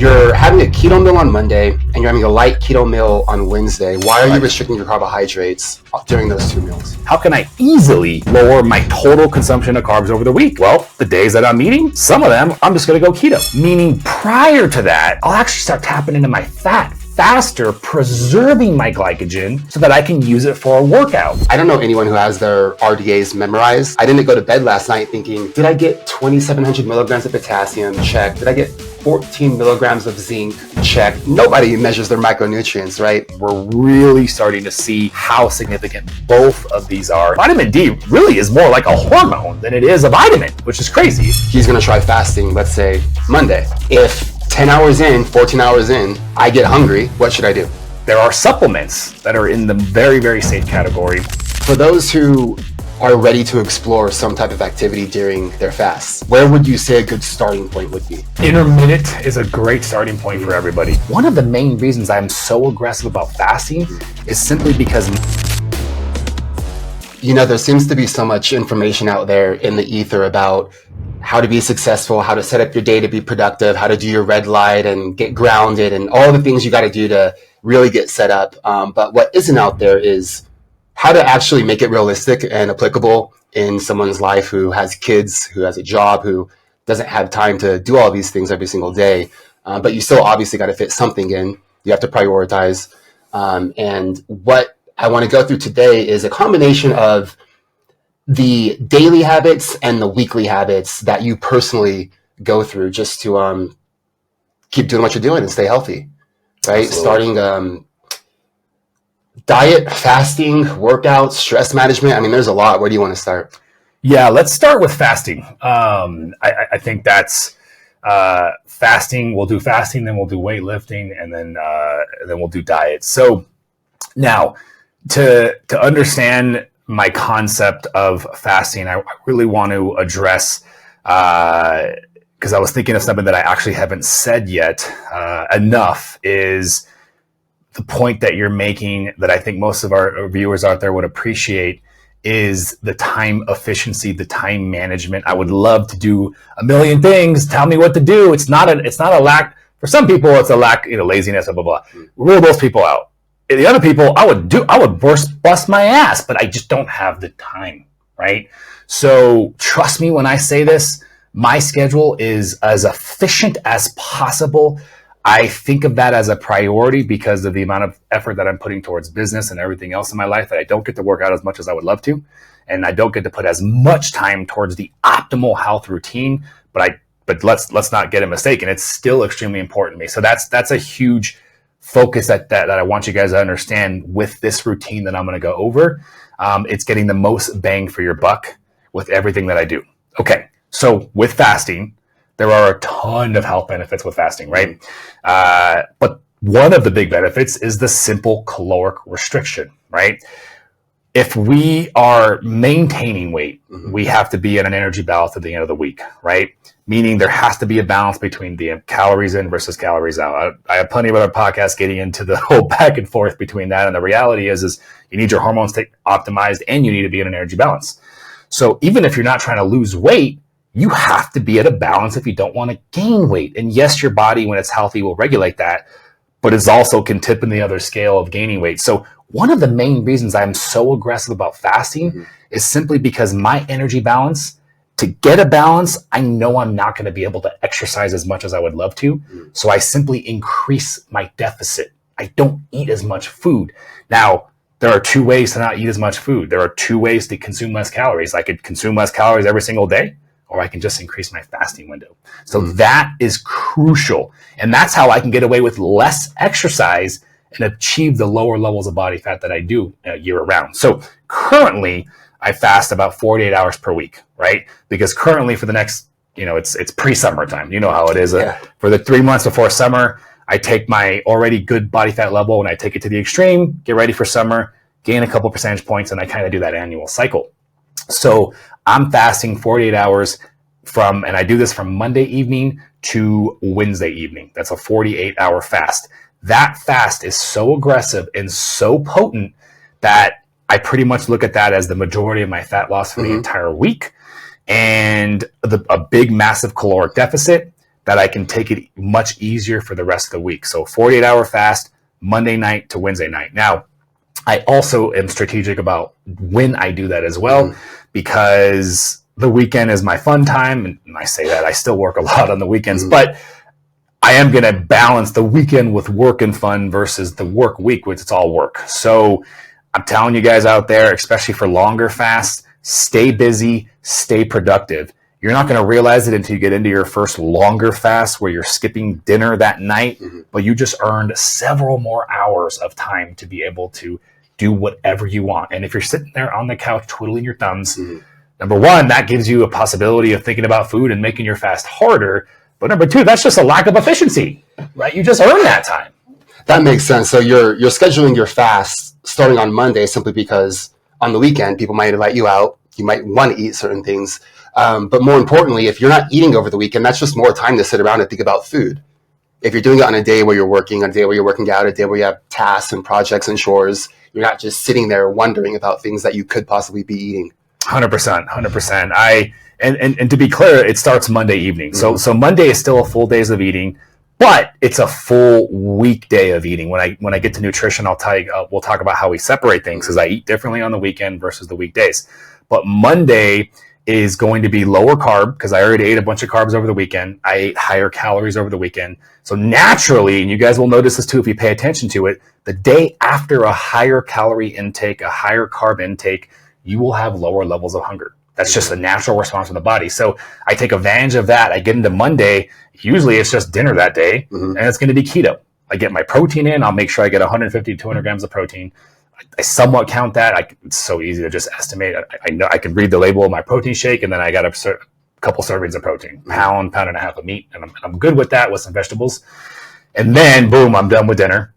you're having a keto meal on Monday and you're having a light keto meal on Wednesday. Why are you restricting your carbohydrates during those two meals? How can I easily lower my total consumption of carbs over the week? Well, the days that I'm eating, some of them, I'm just going to go keto. Meaning prior to that, I'll actually start tapping into my fat faster, preserving my glycogen so that I can use it for a workout. I don't know anyone who has their RDAs memorized. I didn't go to bed last night thinking, did I get 2,700 milligrams of potassium? Check. Did I get 14 milligrams of zinc? Check. Nobody measures their micronutrients, right? We're really starting to see how significant both of these are. Vitamin D really is more like a hormone than it is a vitamin, which is crazy. He's going to try fasting, let's say Monday. If 10 hours in, 14 hours in, I get hungry, what should I do? There are supplements that are in the very, very safe category. For those who are ready to explore some type of activity during their fasts, where would you say a good starting point would be? Intermittent is a great starting point for everybody. One of the main reasons I'm so aggressive about fasting is simply because there seems to be so much information out there in the ether about how to be successful, how to set up your day to be productive, how to do your red light and get grounded and all the things you got to do to really get set up. But what isn't out there is how to actually make it realistic and applicable in someone's life who has kids, who has a job, who doesn't have time to do all these things every single day. But you still obviously got to fit something in. You have to prioritize. And what I want to go through today is a combination of the daily habits and the weekly habits that you personally go through just to keep doing what you're doing and stay healthy, right? Absolutely. Starting diet, fasting, workouts, stress management. I mean, there's a lot. Where do you want to start? Yeah, let's start with fasting. I think that's fasting. We'll do fasting, then we'll do weightlifting, and then we'll do diet. So now to understand my concept of fasting, I really want to address, because I was thinking of something that I actually haven't said yet enough, is the point that you're making that I think most of our viewers out there would appreciate is the time efficiency, the time management. I would love to do a million things. Tell me what to do. It's not a lack. For some people, it's a lack, laziness, blah, blah, blah. Rule those people out. The other people, I would bust my ass, but I just don't have the time, right? So trust me when I say this, my schedule is as efficient as possible. I think of that as a priority because of the amount of effort that I'm putting towards business and everything else in my life that I don't get to work out as much as I would love to. And I don't get to put as much time towards the optimal health routine, but let's not get it mistaken. It's still extremely important to me. So that's a huge focus that I want you guys to understand with this routine that I'm going to go over. It's getting the most bang for your buck with everything that I do. Okay. So with fasting, there are a ton of health benefits with fasting, right? But one of the big benefits is the simple caloric restriction, right? If we are maintaining weight, we have to be in an energy balance at the end of the week, right? Meaning there has to be a balance between the calories in versus calories out. I have plenty of other podcasts getting into the whole back and forth between that. And the reality is you need your hormones optimized and you need to be in an energy balance. So even if you're not trying to lose weight, you have to be at a balance if you don't want to gain weight. And yes, your body, when it's healthy, will regulate that, but it also can tip in the other scale of gaining weight. So one of the main reasons I'm so aggressive about fasting is simply because my energy balance, to get a balance, I know I'm not going to be able to exercise as much as I would love to. So I simply increase my deficit. I don't eat as much food. Now, there are two ways to not eat as much food. There are two ways to consume less calories. I could consume less calories every single day, or I can just increase my fasting window. So that is crucial. And that's how I can get away with less exercise and achieve the lower levels of body fat that I do year round. So currently, I fast about 48 hours per week, right? Because currently for the next, it's pre-summer time. You know how it is. For the 3 months before summer, I take my already good body fat level and I take it to the extreme, get ready for summer, gain a couple percentage points, and I kind of do that annual cycle. So I'm fasting 48 hours and I do this from Monday evening to Wednesday evening. That's a 48-hour fast. That fast is so aggressive and so potent that I pretty much look at that as the majority of my fat loss for the entire week, and a big, massive caloric deficit. that I can take it much easier for the rest of the week. So 48-hour fast, Monday night to Wednesday night. Now, I also am strategic about when I do that as well, because the weekend is my fun time. And I say that I still work a lot on the weekends, but I am going to balance the weekend with work and fun versus the work week, which it's all work. So I'm telling you guys out there, especially for longer fasts, stay busy, stay productive. You're not going to realize it until you get into your first longer fast where you're skipping dinner that night, but you just earned several more hours of time to be able to do whatever you want. And if you're sitting there on the couch twiddling your thumbs, number one, that gives you a possibility of thinking about food and making your fast harder. But number two, that's just a lack of efficiency, right? You just earned that time. That makes sense. So you're scheduling your fast starting on Monday simply because on the weekend, people might invite you out. You might want to eat certain things. But more importantly, if you're not eating over the weekend, that's just more time to sit around and think about food. If you're doing it on a day where you're working, on a day where you're working out, a day where you have tasks and projects and chores, you're not just sitting there wondering about things that you could possibly be eating. 100%. And to be clear, it starts Monday evening. So Monday is still a full days of eating, but it's a full weekday of eating. When I get to nutrition, I'll tell you, we'll talk about how we separate things, because I eat differently on the weekend versus the weekdays. But Monday is going to be lower carb, because I already ate a bunch of carbs over the weekend. I ate higher calories over the weekend. So naturally, and you guys will notice this too if you pay attention to it, the day after a higher calorie intake, a higher carb intake, you will have lower levels of hunger. That's just a natural response of the body. So I take advantage of that. I get into Monday. Usually it's just dinner that day, and it's going to be keto. I get my protein in. I'll make sure I get 150 to 200 grams of protein. I somewhat count that. It's so easy to just estimate. I know I can read the label of my protein shake, and then I got a couple servings of protein, pound and a half of meat, and I'm good with that with some vegetables. And then, boom, I'm done with dinner.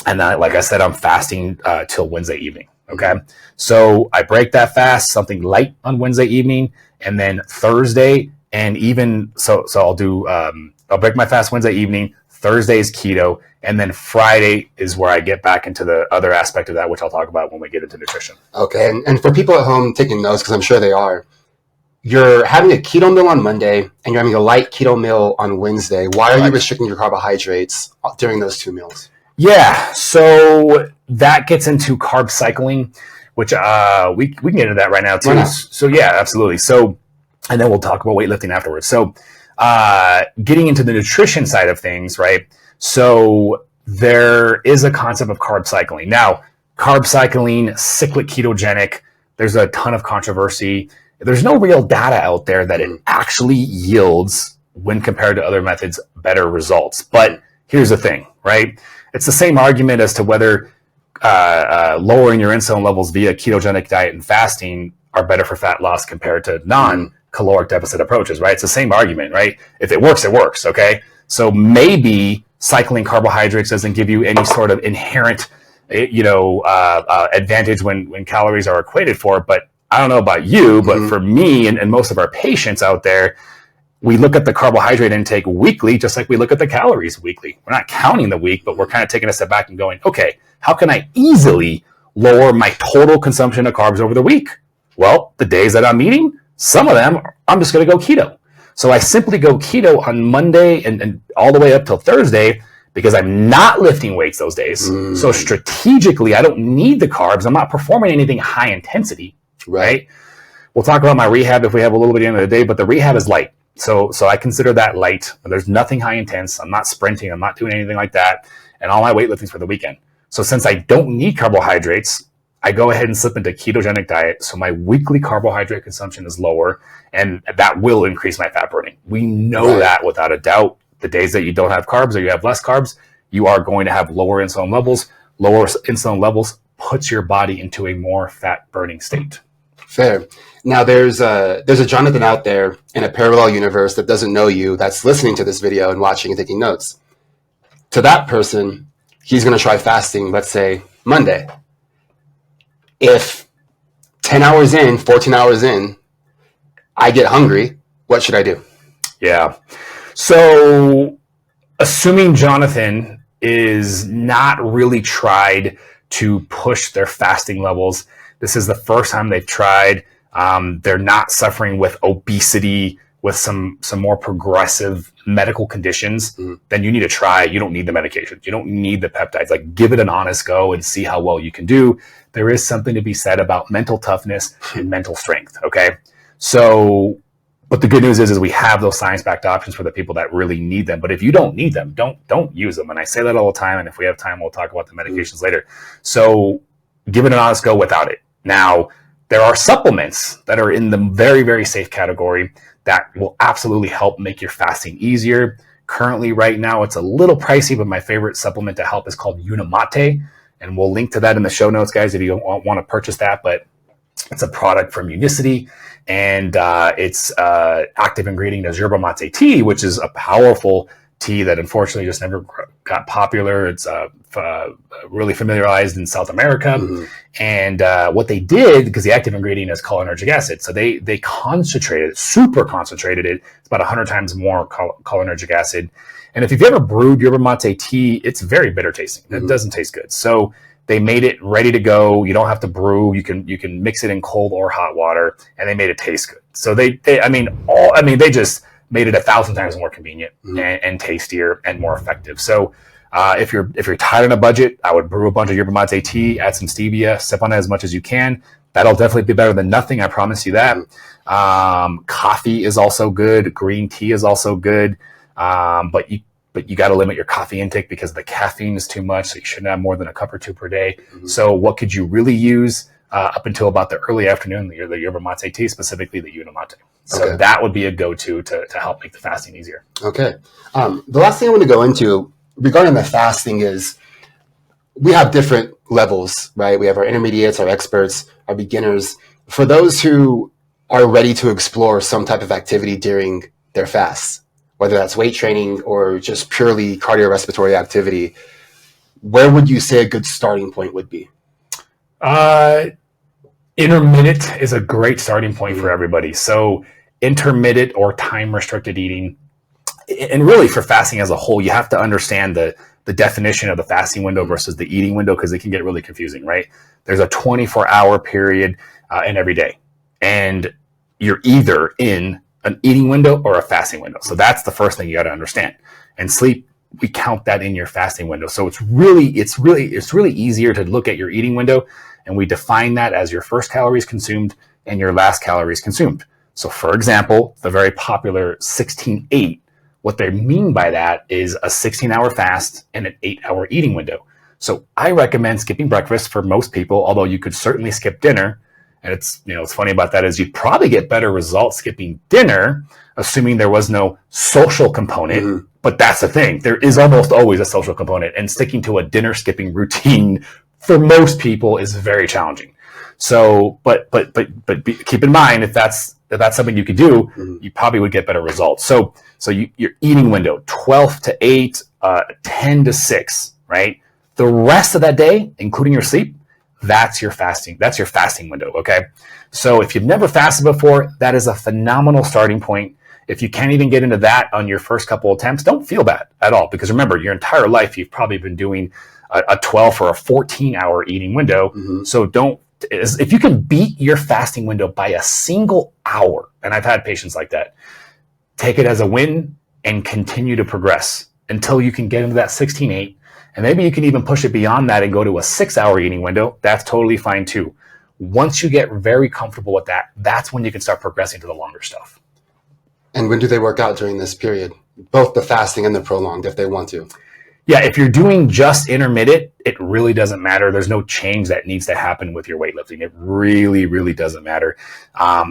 And then, like I said, I'm fasting till Wednesday evening. Okay, so I break that fast, something light on Wednesday evening, and then Thursday, and even so I'll do I'll break my fast Wednesday evening. Thursday is keto, and then Friday is where I get back into the other aspect of that, which I'll talk about when we get into nutrition. Okay, and for people at home taking notes, because I'm sure they are, you're having a keto meal on Monday, and you're having a light keto meal on Wednesday. Why are you restricting your carbohydrates during those two meals? Yeah, so that gets into carb cycling, which we can get into that right now too. Right. So yeah, absolutely. So, and then we'll talk about weightlifting afterwards. So getting into the nutrition side of things, right? So there is a concept of carb cycling. Now, carb cycling, cyclic ketogenic, there's a ton of controversy. There's no real data out there that it actually yields, when compared to other methods, better results. But here's the thing, right? It's the same argument as to whether lowering your insulin levels via ketogenic diet and fasting are better for fat loss compared to non-caloric deficit approaches, right? It's the same argument, right? If it works, okay? So maybe cycling carbohydrates doesn't give you any sort of inherent, advantage when calories are equated for. But I don't know about you, but for me and most of our patients out there, we look at the carbohydrate intake weekly, just like we look at the calories weekly. We're not counting the week, but we're kind of taking a step back and going, okay, how can I easily lower my total consumption of carbs over the week? Well, the days that I'm eating, some of them, I'm just going to go keto. So I simply go keto on Monday and all the way up till Thursday, because I'm not lifting weights those days. So strategically, I don't need the carbs. I'm not performing anything high intensity, right? We'll talk about my rehab if we have a little bit at the end of the day, but the rehab is light. So I consider that light. There's nothing high intense. I'm not sprinting. I'm not doing anything like that. And all my weightlifting's for the weekend. So since I don't need carbohydrates, I go ahead and slip into ketogenic diet. So my weekly carbohydrate consumption is lower, and that will increase my fat burning. We know that without a doubt. The days that you don't have carbs or you have less carbs, you are going to have lower insulin levels. Lower insulin levels puts your body into a more fat burning state. Fair. Now there's a Jonathan out there in a parallel universe that doesn't know you, that's listening to this video and watching and taking notes. To that person, he's going to try fasting, let's say Monday. If 10 hours in, 14 hours in, I get hungry, what should I do? Yeah. So assuming Jonathan is not really tried to push their fasting levels, this is the first time they've tried. They're not suffering with obesity with some more progressive medical conditions, then you need to try. You don't need the medications. You don't need the peptides. Like, give it an honest go and see how well you can do. There is something to be said about mental toughness and mental strength. Okay. So, but the good news is we have those science-backed options for the people that really need them. But if you don't need them, don't use them. And I say that all the time. And if we have time, we'll talk about the medications later. So give it an honest go without it. Now, there are supplements that are in the very, very safe category that will absolutely help make your fasting easier. Currently, right now, it's a little pricey, but my favorite supplement to help is called Unimate. And we'll link to that in the show notes, guys, if you don't want to purchase that. But it's a product from Unicity, and its active ingredient is yerba mate tea, which is a powerful tea that unfortunately just never got popular. It's really familiarized in South America. And what they did, because the active ingredient is cholinergic acid, so they concentrated, super concentrated it. It's about 100 times more cholinergic acid. And if you've ever brewed yerba mate tea, it's very bitter tasting. It doesn't taste good. So they made it ready to go. You don't have to brew. You can mix it in cold or hot water, and they made it taste good. So they just made it 1,000 times more convenient and tastier and more effective. So if you're tight on a budget, I would brew a bunch of yerba mate tea, add some stevia, sip on it as much as you can. That'll definitely be better than nothing. I promise you that. Coffee is also good. Green tea is also good. But you got to limit your coffee intake because the caffeine is too much. So you shouldn't have more than a cup or two per day. So what could you really use up until about the early afternoon, the yerba mate tea, specifically the Unimate. So that would be a go-to to help make the fasting easier. Okay. The last thing I want to go into regarding the fasting is we have different levels, right? We have our intermediates, our experts, our beginners. For those who are ready to explore some type of activity during their fasts, whether that's weight training or just purely cardiorespiratory activity, where would you say a good starting point would be? Intermittent is a great starting point for everybody. So intermittent or time-restricted eating, and really for fasting as a whole, you have to understand the definition of the fasting window versus the eating window, because it can get really confusing, right? There's a 24-hour period in every day, and you're either in an eating window or a fasting window. So that's the first thing you got to understand. And sleep, we count that in your fasting window. So it's really easier to look at your eating window, and we define that as your first calories consumed and your last calories consumed. So for example, the very popular 16-8, what they mean by that is a 16-hour fast and an 8-hour eating window. So I recommend skipping breakfast for most people, although you could certainly skip dinner. And it's funny about that is you'd probably get better results skipping dinner, assuming there was no social component. But that's the thing. There is almost always a social component, and sticking to a dinner skipping routine for most people is very challenging. So, but keep in mind, if that's something you could do, you probably would get better results. So your eating window, 12 to 8, 10 to 6, right? The rest of that day, including your sleep, that's your fasting. That's your fasting window. Okay. So if you've never fasted before, that is a phenomenal starting point. If you can't even get into that on your first couple attempts, don't feel bad at all, because remember, your entire life, you've probably been doing a 12 or a 14-hour eating window. So if you can beat your fasting window by a single hour, and I've had patients like that, take it as a win and continue to progress until you can get into that 16-8. And maybe you can even push it beyond that and go to a 6-hour eating window. That's totally fine too. Once you get very comfortable with that, that's when you can start progressing to the longer stuff. And when do they work out during this period? Both the fasting and the prolonged, if they want to. Yeah, if you're doing just intermittent, it really doesn't matter. There's no change that needs to happen with your weightlifting. It really, really doesn't matter.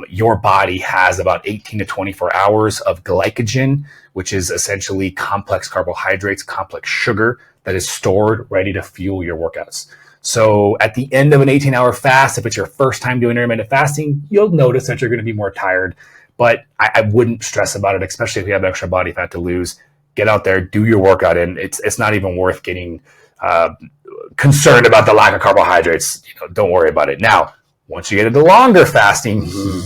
Your body has about 18 to 24 hours of glycogen, which is essentially complex carbohydrates, complex sugar that is stored ready to fuel your workouts. So at the end of an 18-hour fast, if it's your first time doing intermittent fasting, you'll notice that you're going to be more tired. But I wouldn't stress about it, especially if you have extra body fat to lose. Get out there, do your workout, and it's not even worth getting concerned about the lack of carbohydrates. Don't worry about it. Now, once you get into longer fasting,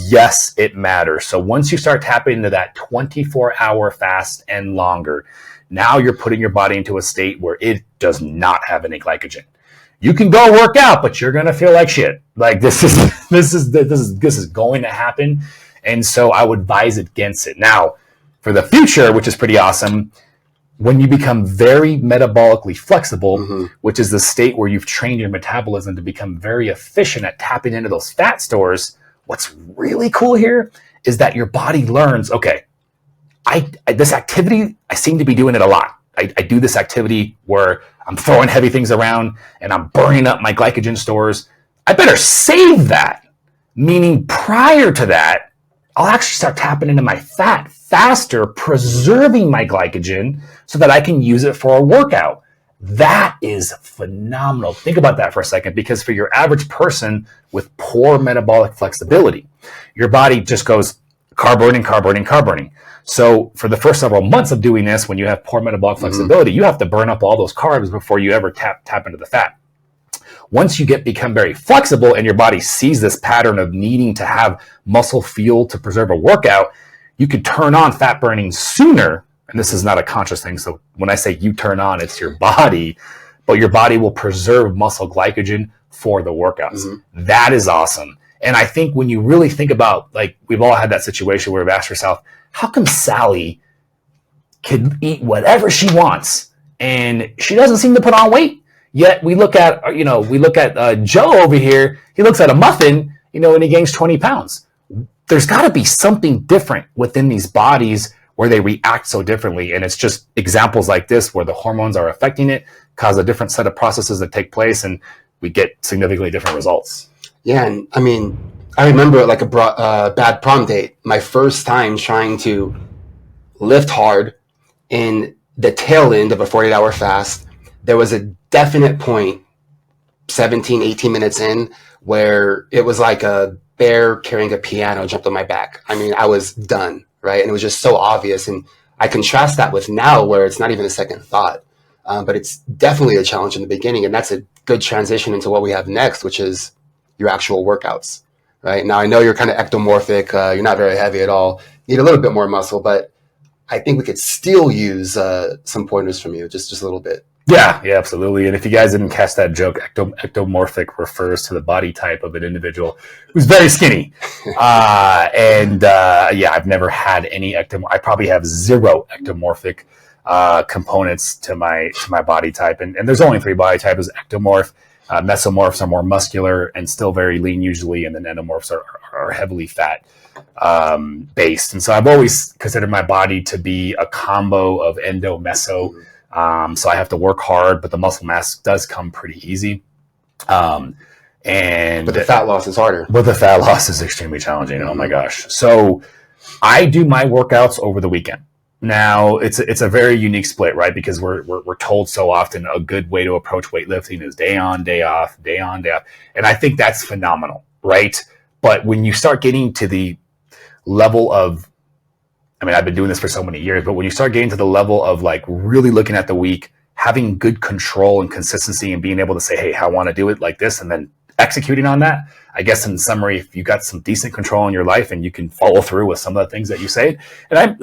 yes, it matters. So once you start tapping into that 24-hour fast and longer, now you're putting your body into a state where it does not have any glycogen. You can go work out, but you're gonna feel like shit. Like this is going to happen. And so I would advise against it. Now, for the future, which is pretty awesome, when you become very metabolically flexible, which is the state where you've trained your metabolism to become very efficient at tapping into those fat stores, what's really cool here is that your body learns, okay, this activity, I seem to be doing it a lot. I do this activity where I'm throwing heavy things around and I'm burning up my glycogen stores. I better save that. Meaning prior to that, I'll actually start tapping into my fat faster, preserving my glycogen so that I can use it for a workout. That is phenomenal. Think about that for a second, because for your average person with poor metabolic flexibility, your body just goes carb burning, carb burning, carb burning. So for the first several months of doing this, when you have poor metabolic flexibility, you have to burn up all those carbs before you ever tap into the fat. Once you become very flexible and your body sees this pattern of needing to have muscle fuel to preserve a workout, you could turn on fat burning sooner. And this is not a conscious thing. So when I say you turn on, it's your body, but your body will preserve muscle glycogen for the workouts. That is awesome. And I think when you really think about, like, we've all had that situation where we've asked ourselves, how come Sally can eat whatever she wants and she doesn't seem to put on weight? Yet we look at, Joe over here, he looks at a muffin, and he gains 20 pounds. There's got to be something different within these bodies where they react so differently. And it's just examples like this where the hormones are affecting it, cause a different set of processes that take place, and we get significantly different results. Yeah. And I mean, I remember like a bad prom date, my first time trying to lift hard in the tail end of a 48-hour fast. There was a definite point 17, 18 minutes in where it was like a bear carrying a piano jumped on my back. I mean, I was done, right? And it was just so obvious. And I contrast that with now where it's not even a second thought, but it's definitely a challenge in the beginning. And that's a good transition into what we have next, which is your actual workouts, right? Now, I know you're kind of ectomorphic. You're not very heavy at all. You need a little bit more muscle, but I think we could still use some pointers from you, just a little bit. Yeah, absolutely. And if you guys didn't catch that joke, ectomorphic refers to the body type of an individual who's very skinny. I've never had any I probably have zero ectomorphic components to my body type. And there's only 3 body types: ectomorph, mesomorphs are more muscular and still very lean usually, and then endomorphs are heavily fat based. And so I've always considered my body to be a combo of endo, meso. So I have to work hard, but the muscle mass does come pretty easy. But the fat loss is harder. But the fat loss is extremely challenging. Oh my gosh. So I do my workouts over the weekend. Now it's a very unique split, right? Because we're told so often a good way to approach weightlifting is day on, day off, day on, day off. And I think that's phenomenal, right? But when you start getting to the level of, I've been doing this for so many years, but when you start getting to the level of like really looking at the week, having good control and consistency and being able to say, hey, I want to do it like this, and then executing on that, I guess in summary, if you got some decent control in your life and you can follow through with some of the things that you say, and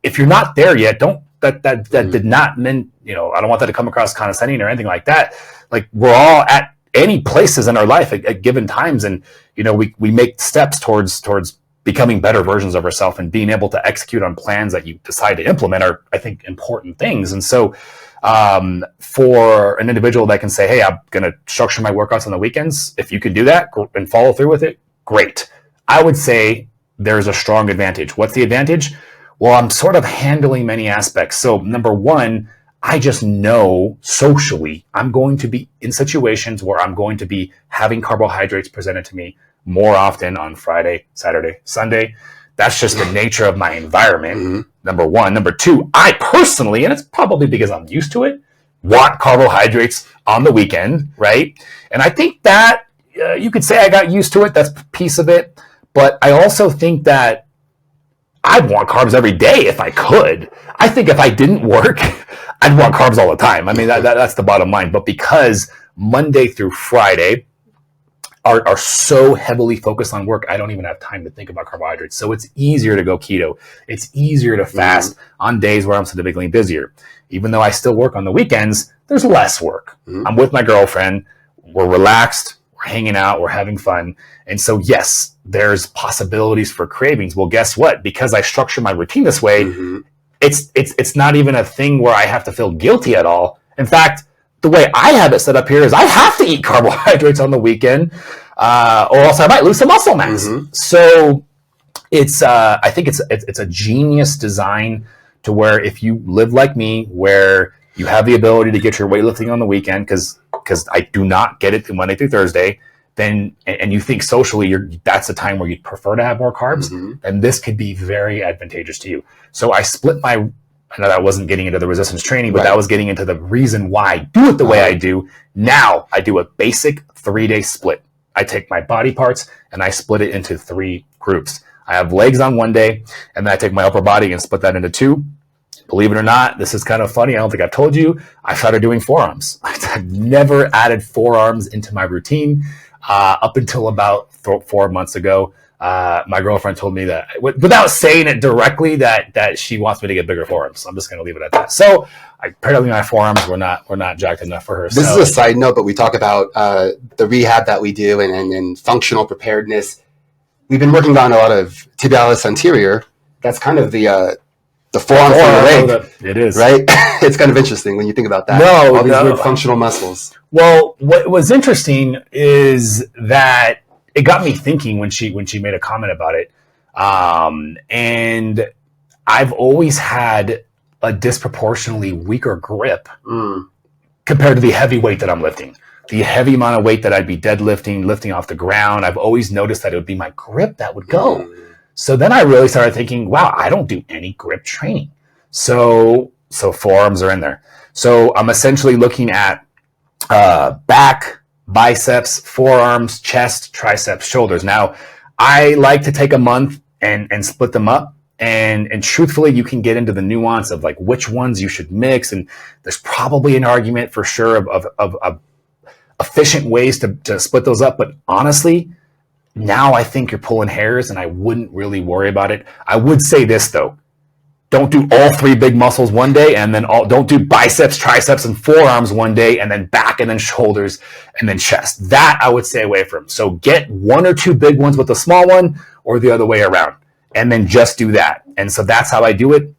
if you're not there yet, that did not mean, I don't want that to come across condescending or anything like that. Like, we're all at any places in our life at given times. And, we make steps towards becoming better versions of ourselves, and being able to execute on plans that you decide to implement are, I think, important things. And so for an individual that can say, hey, I'm going to structure my workouts on the weekends, if you can do that and follow through with it, great. I would say there's a strong advantage. What's the advantage? Well, I'm sort of handling many aspects. So number one, I just know socially I'm going to be in situations where I'm going to be having carbohydrates presented to me more often on Friday, Saturday, Sunday. That's just the nature of my environment. Number one. Number two, I personally, and it's probably because I'm used to it, want carbohydrates on the weekend, right? And I think that you could say I got used to it. That's a piece of it. But I also think that I'd want carbs every day if I could. I think if I didn't work, I'd want carbs all the time. That's the bottom line. But because Monday through Friday are so heavily focused on work, I don't even have time to think about carbohydrates. So it's easier to go keto. It's easier to fast on days where I'm significantly busier. Even though I still work on the weekends, there's less work. I'm with my girlfriend. We're relaxed. We're hanging out, we're having fun. And so, yes, there's possibilities for cravings. Well, guess what? Because I structure my routine this way, it's not even a thing where I have to feel guilty at all. In fact, the way I have it set up here is I have to eat carbohydrates on the weekend, or else I might lose some muscle mass. So it's I think it's a genius design to where if you live like me, where you have the ability to get your weightlifting on the weekend, because I do not get it Monday through Thursday, then and you think socially that's the time where you'd prefer to have more carbs, then this could be very advantageous to you. So I split my, I know that wasn't getting into the resistance training, but that was getting into the reason why I do it the way I do. Now I do a basic 3-day split. I take my body parts and I split it into 3 groups. I have legs on one day, and then I take my upper body and split that into 2. Believe it or not, this is kind of funny. I don't think I've told you. I started doing forearms. I've never added forearms into my routine up until about 4 months ago. My girlfriend told me that, without saying it directly, that she wants me to get bigger forearms. So I'm just going to leave it at that. So apparently my forearms were not jacked enough for her. This is a side note, but we talk about the rehab that we do and functional preparedness. We've been working on a lot of tibialis anterior. That's kind of the forearm for the leg. It is. Right? It's kind of interesting when you think about that. All these weird functional muscles. Well, what was interesting is that it got me thinking when she made a comment about it. And I've always had a disproportionately weaker grip compared to the heavy weight that I'm lifting. The heavy amount of weight that I'd be deadlifting, lifting off the ground, I've always noticed that it would be my grip that would go. So then I really started thinking, wow, I don't do any grip training. So forearms are in there. So I'm essentially looking at back, biceps, forearms, chest, triceps, shoulders. Now, I like to take a month and split them up. And truthfully, you can get into the nuance of like which ones you should mix. And there's probably an argument for sure of efficient ways to split those up. But honestly, now I think you're pulling hairs and I wouldn't really worry about it. I would say this though. Don't do all 3 big muscles one day, and then don't do biceps, triceps, and forearms one day, and then back, and then shoulders, and then chest. That I would stay away from. So get 1 or 2 big ones with the small one, or the other way around, and then just do that. And so that's how I do it.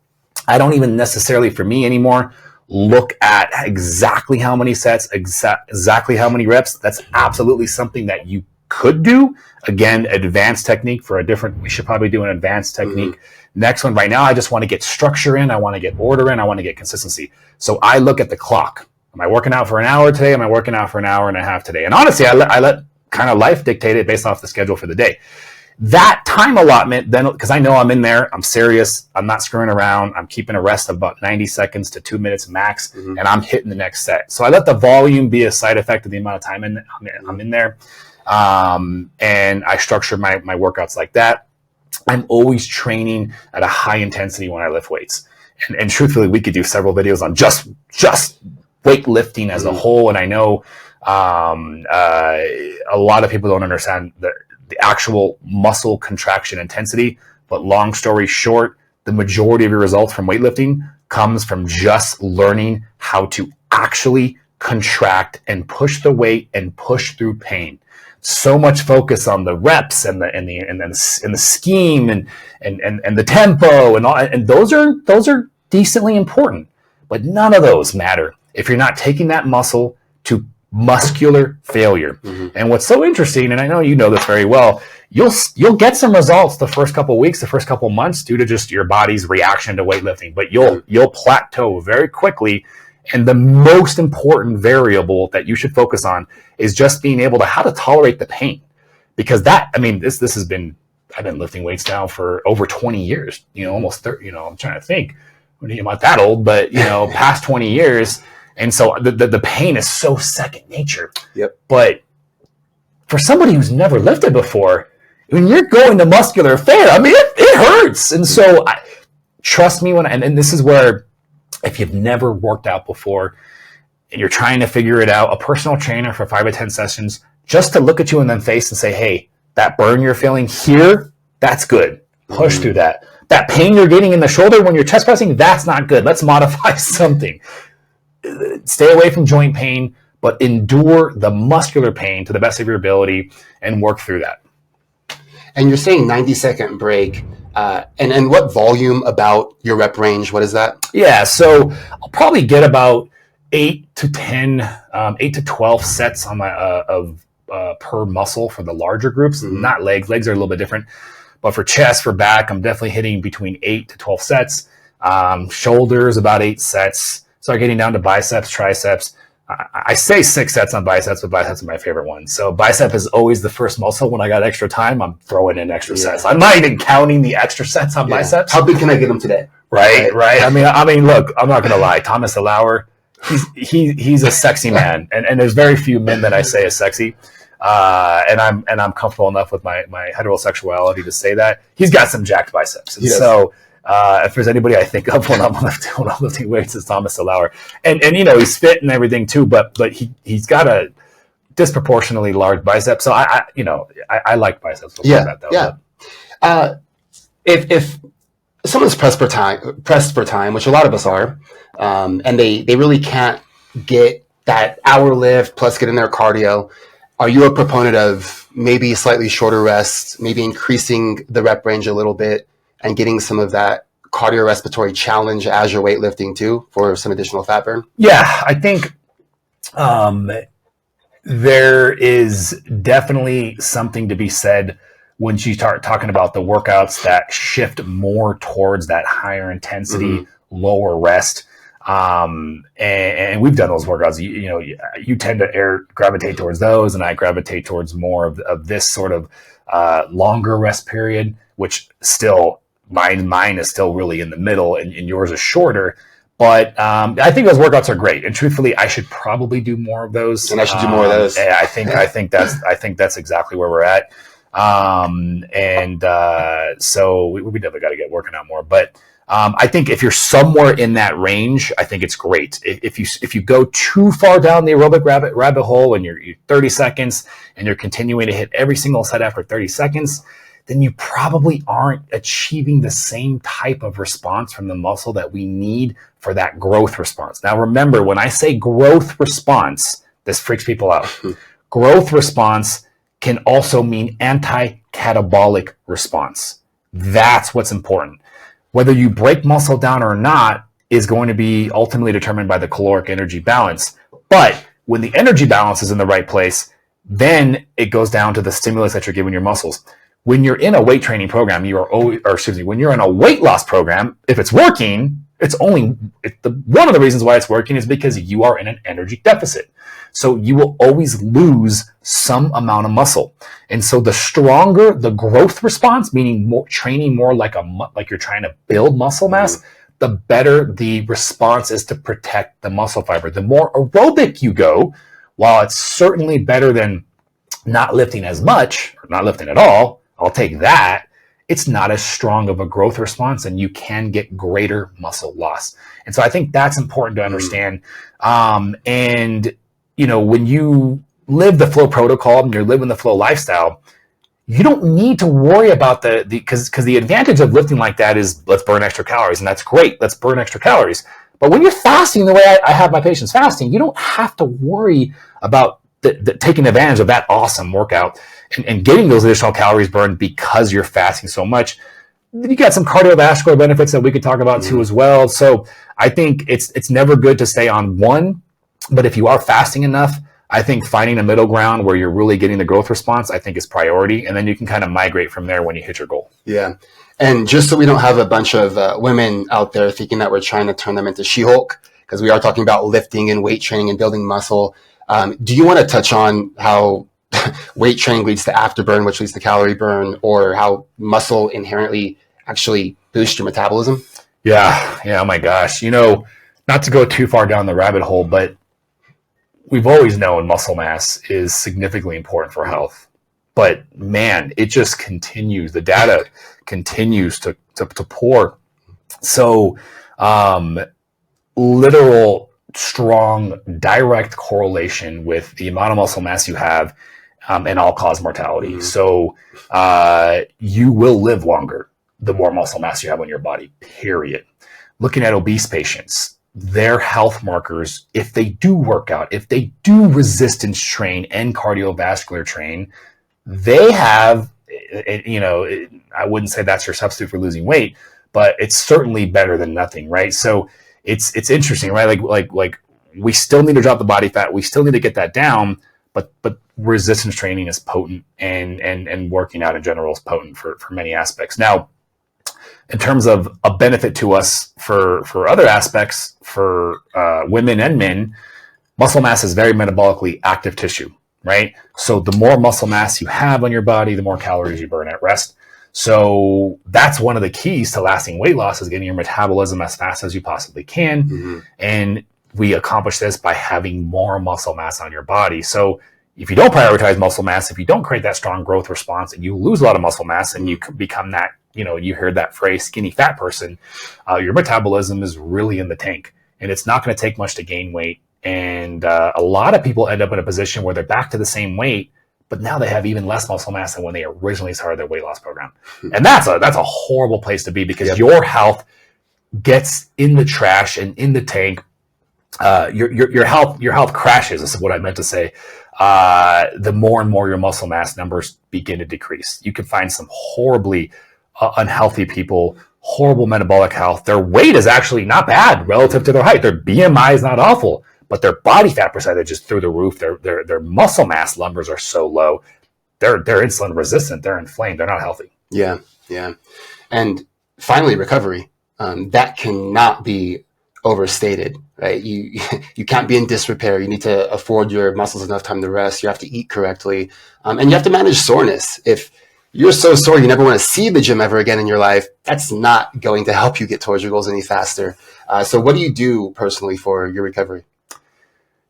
I don't even necessarily, for me anymore, look at exactly how many sets, exactly how many reps. That's absolutely something that you could do. Again, advanced technique for we should probably do an advanced technique. Next one, right now, I just want to get structure in. I want to get order in. I want to get consistency. So I look at the clock. Am I working out for an hour today? Am I working out for an hour and a half today? And honestly, I let kind of life dictate it based off the schedule for the day. That time allotment, then, because I know I'm in there, I'm serious, I'm not screwing around, I'm keeping a rest of about 90 seconds to 2 minutes max, and I'm hitting the next set. So I let the volume be a side effect of the amount of time I'm in there. And I structure my workouts like that. I'm always training at a high intensity when I lift weights. And truthfully, we could do several videos on just weightlifting as a whole. And I know a lot of people don't understand the actual muscle contraction intensity. But long story short, the majority of your results from weightlifting comes from just learning how to actually contract and push the weight and push through pain. So much focus on the reps and the scheme and the tempo and all, and those are decently important, but none of those matter if you're not taking that muscle to muscular failure. And what's so interesting, and I know you know this very well, you'll get some results the first couple of weeks, the first couple of months due to just your body's reaction to weightlifting, but you'll plateau very quickly. And the most important variable that you should focus on is just being able to how to tolerate the pain. Because this has been, I've been lifting weights now for over 20 years, almost 30, I'm trying to think, I'm not that old, but, past 20 years. And so the pain is so second nature. Yep. But for somebody who's never lifted before, when you're going to muscular failure, it hurts. And so trust me and this is where, if you've never worked out before and you're trying to figure it out, a personal trainer for 5 to 10 sessions, just to look at you in the face and say, hey, that burn you're feeling here, that's good. Push through that. That pain you're getting in the shoulder when you're chest pressing, that's not good. Let's modify something. Stay away from joint pain. but endure the muscular pain to the best of your ability and work through that. And you're saying 90-second break. And what volume about your rep range? What is that? Yeah, so I'll probably get about 8 to 10, 8 to 12 sets on my per muscle for the larger groups, not legs. Legs are a little bit different. But for chest, for back, I'm definitely hitting between 8 to 12 sets. Shoulders, about 8 sets. Start getting down to biceps, triceps. I say 6 sets on biceps, but biceps are my favorite one. So bicep is always the first muscle. When I got extra time, I'm throwing in extra sets. I'm not even counting the extra sets on biceps. How big can I get them today? Right. I mean, look, I'm not going to lie. Thomas DeLauer, he's a sexy man, and there's very few men that I say is sexy. And I'm comfortable enough with my heterosexuality to say that. He's got some jacked biceps. And so if there's anybody I think of when I'm lifting weights, it's Thomas DeLauer. And he's fit and everything too, but he's got a disproportionately large bicep. So I like biceps. If someone's pressed for time, which a lot of us are, and they really can't get that hour lift plus get in their cardio, are you a proponent of maybe slightly shorter rests, maybe increasing the rep range a little bit and getting some of that cardiorespiratory challenge as you're weightlifting too for some additional fat burn? Yeah, I think there is definitely something to be said when you start talking about the workouts that shift more towards that higher intensity, lower rest. And we've done those workouts. You tend to gravitate towards those, and I gravitate towards more of this sort of longer rest period, which still mine is still really in the middle, and yours is shorter. But I think those workouts are great, and truthfully, I should probably do more of those. And I should do more of those. I think that's exactly where we're at. So we definitely got to get working out more, but. I think if you're somewhere in that range, I think it's great. If you go too far down the aerobic rabbit hole and you're 30 seconds and you're continuing to hit every single set after 30 seconds, then you probably aren't achieving the same type of response from the muscle that we need for that growth response. Now, remember, when I say growth response, this freaks people out. Growth response can also mean anti-catabolic response. That's what's important. Whether you break muscle down or not is going to be ultimately determined by the caloric energy balance. But when the energy balance is in the right place, then it goes down to the stimulus that you're giving your muscles. When you're in a weight training program, when you're in a weight loss program, if it's working, one of the reasons why it's working is because you are in an energy deficit. So you will always lose some amount of muscle. And so the stronger the growth response, meaning training more like you're trying to build muscle mass, the better the response is to protect the muscle fiber. The more aerobic you go, while it's certainly better than not lifting as much or not lifting at all, I'll take that. It's not as strong of a growth response, and you can get greater muscle loss. And so I think that's important to understand. When you live the flow protocol and you're living the flow lifestyle, you don't need to worry about because the advantage of lifting like that is let's burn extra calories, and that's great. Let's burn extra calories. But when you're fasting the way I have my patients fasting, you don't have to worry about taking advantage of that awesome workout and getting those additional calories burned because you're fasting so much. You got some cardiovascular benefits that we could talk about too as well. So I think it's never good to stay on one, but if you are fasting enough, I think finding a middle ground where you're really getting the growth response, I think is priority. And then you can kind of migrate from there when you hit your goal. Yeah. And just so we don't have a bunch of women out there thinking that we're trying to turn them into She-Hulk, because we are talking about lifting and weight training and building muscle. Do you want to touch on how weight training leads to afterburn, which leads to calorie burn, or how muscle inherently actually boosts your metabolism? Yeah. Oh my gosh. Not to go too far down the rabbit hole, but we've always known muscle mass is significantly important for health. But man, it just continues. The data continues to pour. So literal, strong, direct correlation with the amount of muscle mass you have and all-cause mortality. So you will live longer the more muscle mass you have on your body, period. Looking at obese patients, their health markers, if they do work out, if they do resistance train and cardiovascular train, they have, I wouldn't say that's your substitute for losing weight, but it's certainly better than nothing, right? So it's interesting, right? Like we still need to drop the body fat. We still need to get that down, but resistance training is potent, and working out in general is potent for many aspects. Now, in terms of a benefit to us for other aspects, for women and men, muscle mass is very metabolically active tissue, right? So the more muscle mass you have on your body, the more calories you burn at rest. So that's one of the keys to lasting weight loss, is getting your metabolism as fast as you possibly can. Mm-hmm. And we accomplish this by having more muscle mass on your body. So if you don't prioritize muscle mass, if you don't create that strong growth response, and you lose a lot of muscle mass and you become that, you heard that phrase, skinny fat person, your metabolism is really in the tank, and it's not going to take much to gain weight. And a lot of people end up in a position where they're back to the same weight, but now they have even less muscle mass than when they originally started their weight loss program. And that's a horrible place to be, because your health gets in the trash and in the tank. Your health crashes, is what I meant to say. The more and more your muscle mass numbers begin to decrease. You can find some horribly unhealthy people, horrible metabolic health. Their weight is actually not bad relative to their height. Their BMI is not awful, but their body fat percentage is through the roof. Their muscle mass numbers are so low. They're insulin resistant. They're inflamed. They're not healthy. Yeah. And finally, recovery. That cannot be overstated, right? You can't be in disrepair. You need to afford your muscles enough time to rest. You have to eat correctly, and you have to manage soreness. If you're so sore you never want to see the gym ever again in your life, that's not going to help you get towards your goals any faster. So what do you do personally for your recovery?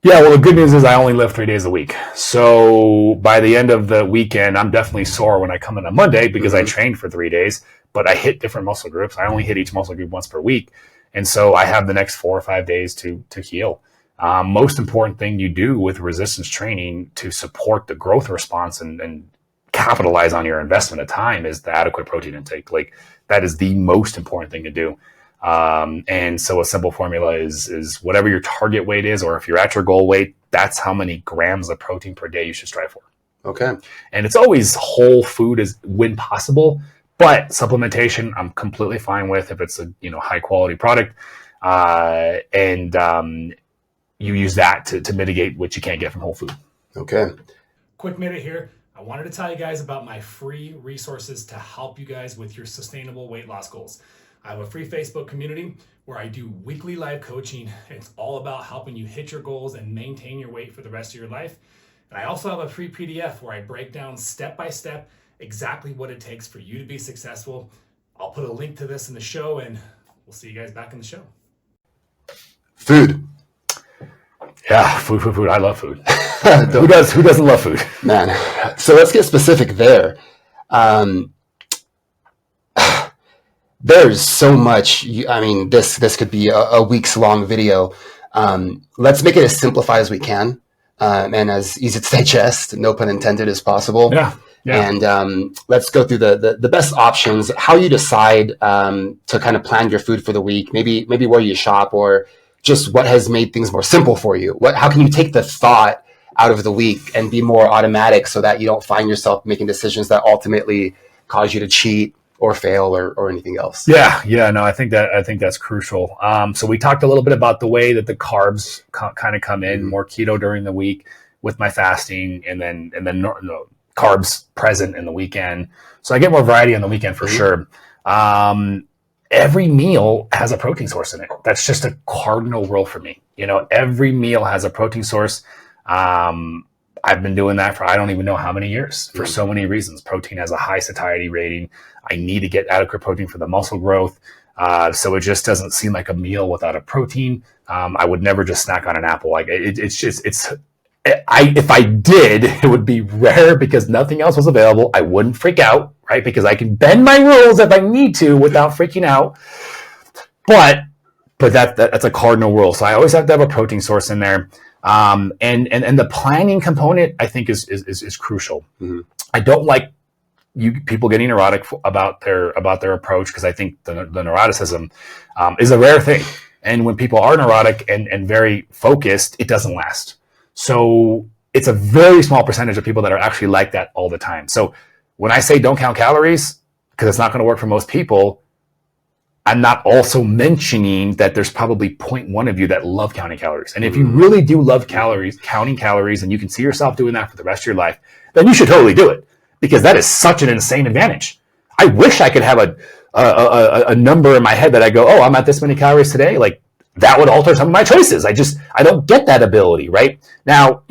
Yeah, well, the good news is I only live 3 days a week. So by the end of the weekend, I'm definitely sore when I come in on Monday, because I trained for 3 days, but I hit different muscle groups. I only hit each muscle group once per week. And so I have the next 4 or 5 days to heal. Most important thing you do with resistance training to support the growth response and capitalize on your investment of time is the adequate protein intake. Like, that is the most important thing to do. And so a simple formula is whatever your target weight is, or if you're at your goal weight, that's how many grams of protein per day you should strive for. Okay. And it's always whole food is when possible, but supplementation I'm completely fine with if it's a high quality product, and you use that to mitigate what you can't get from whole food. Okay. Quick minute here. I wanted to tell you guys about my free resources to help you guys with your sustainable weight loss goals. I have a free Facebook community where I do weekly live coaching. It's all about helping you hit your goals and maintain your weight for the rest of your life. And I also have a free PDF where I break down step by step exactly what it takes for you to be successful. I'll put a link to this in the show, and we'll see you guys back in the show. Food. Yeah, food. I love food. Who doesn't love food? Man. So let's get specific there. There's so much. This could be a week's long video. Let's make it as simplified as we can, and as easy to digest, no pun intended, as possible. Yeah. And let's go through the best options, how you decide to kind of plan your food for the week, maybe where you shop, or just what has made things more simple for you. How can you take the thought out of the week and be more automatic, so that you don't find yourself making decisions that ultimately cause you to cheat or fail or anything else? Yeah. No, I think that's crucial. So we talked a little bit about the way that the carbs kind of come in, more keto during the week with my fasting, and then carbs present in the weekend. So I get more variety on the weekend for sure. Every meal has a protein source in it. That's just a cardinal rule for me. Every meal has a protein source. I've been doing that for I don't even know how many years, for so many reasons. Protein has a high satiety rating. I need to get adequate protein for the muscle growth. So it just doesn't seem like a meal without a protein. I would never just snack on an apple. Like if I did, it would be rare because nothing else was available. I wouldn't freak out, right? Because I can bend my rules if I need to without freaking out. But that's a cardinal rule. So I always have to have a protein source in there. And the planning component, I think, is crucial. Mm-hmm. I don't like people getting neurotic about their approach, because I think the neuroticism is a rare thing. And when people are neurotic and very focused, it doesn't last. So it's a very small percentage of people that are actually like that all the time. So when I say don't count calories, because it's not going to work for most people, I'm not also mentioning that there's probably 0.1 of you that love counting calories. And if you really do love counting calories, and you can see yourself doing that for the rest of your life, then you should totally do it, because that is such an insane advantage. I wish I could have a number in my head that I go, oh, I'm at this many calories today. Like, that would alter some of my choices. I don't get that ability right now.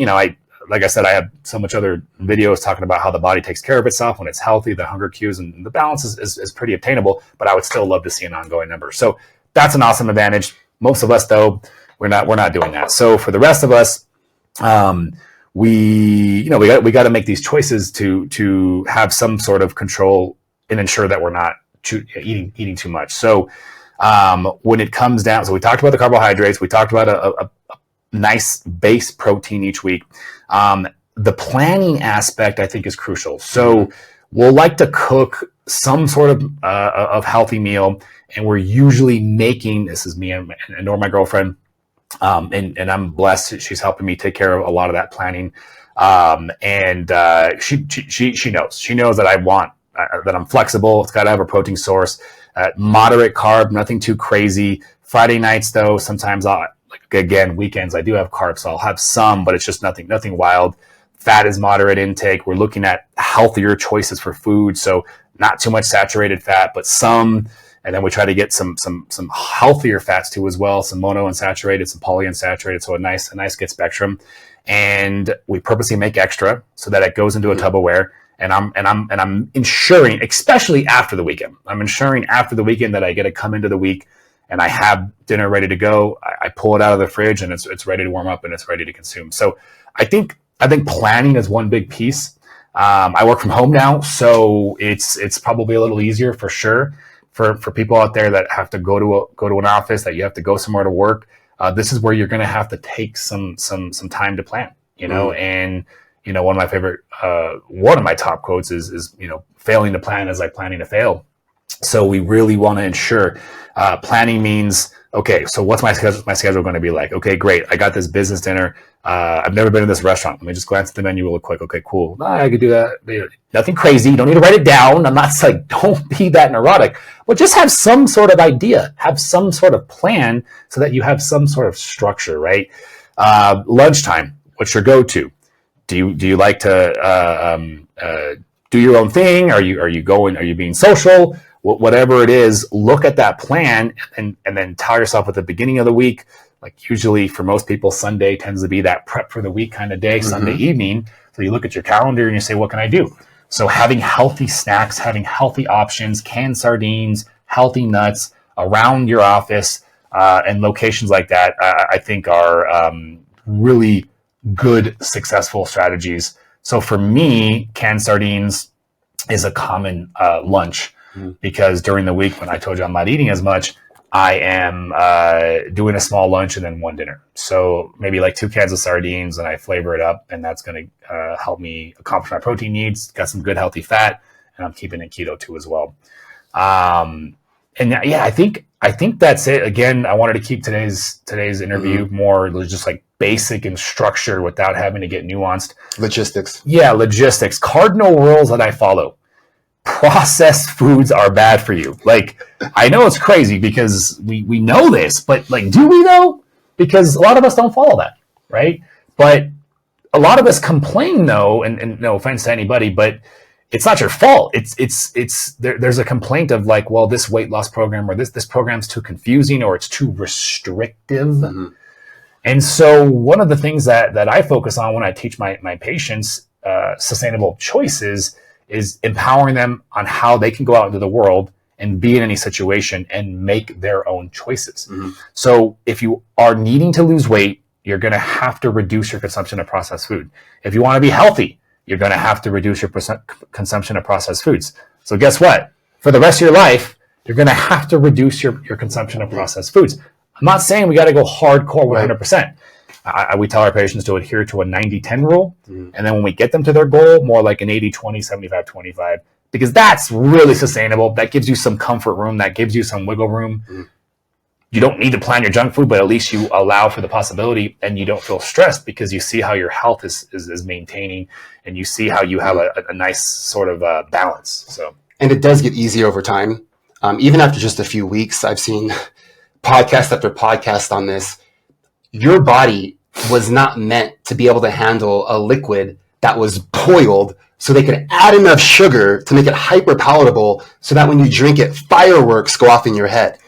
Like I said, I have so much other videos talking about how the body takes care of itself when it's healthy, the hunger cues and the balance is pretty obtainable, but I would still love to see an ongoing number. So that's an awesome advantage. Most of us, though, we're not doing that. So for the rest of us, we got to make these choices to have some sort of control and ensure that we're not eating too much. So when it comes down, so we talked about the carbohydrates, we talked about a nice base protein each week. The planning aspect, I think, is crucial. So we'll like to cook some sort of healthy meal, and we're usually making, this is me and or my girlfriend, and I'm blessed. She's helping me take care of a lot of that planning. She knows that I want, that I'm flexible. It's got to have a protein source, moderate carb, nothing too crazy. Friday nights, though, sometimes weekends, I do have carbs, so I'll have some, but it's just nothing wild. Fat is moderate intake. We're looking at healthier choices for food, so not too much saturated fat, but some. And then we try to get some healthier fats too as well, some monounsaturated, some polyunsaturated, so a nice good spectrum. And we purposely make extra so that it goes into a Tupperware. And I'm ensuring, especially after the weekend, that I get to come into the week and I have dinner ready to go. I pull it out of the fridge and it's ready to warm up and it's ready to consume. So I think planning is one big piece. I work from home now, so it's probably a little easier for sure for people out there that have to go to an office, that you have to go somewhere to work. This is where you're going to have to take some time to plan, and one of my favorite, one of my top quotes is failing to plan is like planning to fail. So we really want to ensure planning means, okay, so what's my schedule going to be like? Okay, great. I got this business dinner. I've never been in this restaurant. Let me just glance at the menu real quick. Okay, cool. I could do that. Nothing crazy. You don't need to write it down. I'm not like, don't be that neurotic, but just have some sort of idea, have some sort of plan so that you have some sort of structure, right? Lunchtime, what's your go-to? Do you like to do your own thing? Are you being social? Whatever it is, look at that plan and then tell yourself at the beginning of the week, like usually for most people, Sunday tends to be that prep for the week kind of day, Sunday evening. So you look at your calendar and you say, what can I do? So having healthy snacks, having healthy options, canned sardines, healthy nuts around your office and locations like that, I think are really good, successful strategies. So for me, canned sardines is a common lunch. Because during the week when I told you I'm not eating as much, I am doing a small lunch and then one dinner. So maybe like 2 cans of sardines and I flavor it up, and that's going to help me accomplish my protein needs. Got some good healthy fat, and I'm keeping it keto too as well. I think that's it. Again, I wanted to keep today's interview more just like basic and structured without having to get nuanced. Logistics. Yeah, logistics. Cardinal rules that I follow. Processed foods are bad for you. Like, I know it's crazy because we know this, but like, do we know? Because a lot of us don't follow that, right? But a lot of us complain though, and no offense to anybody, but it's not your fault. There's a complaint of like, well, this weight loss program or this program's too confusing or it's too restrictive. Mm-hmm. And so one of the things that I focus on when I teach my patients sustainable choices is empowering them on how they can go out into the world and be in any situation and make their own choices. Mm-hmm. So if you are needing to lose weight, you're going to have to reduce your consumption of processed food. If you want to be healthy, you're going to have to reduce your consumption of processed foods. So guess what? For the rest of your life, you're going to have to reduce your consumption of processed foods. I'm not saying we got to go hardcore 100%. We tell our patients to adhere to a 90-10 rule. Mm-hmm. And then when we get them to their goal, more like an 80-20, 75-25, because that's really sustainable. That gives you some comfort room. That gives you some wiggle room. Mm-hmm. you don't need to plan your junk food, but at least you allow for the possibility, and you don't feel stressed because you see how your health is maintaining, and you see how you have a nice sort of balance. So, and it does get easier over time. Even after just a few weeks, I've seen podcast after podcast on this. Your body was not meant to be able to handle a liquid that was boiled so they could add enough sugar to make it hyper palatable so that when you drink it, fireworks go off in your head.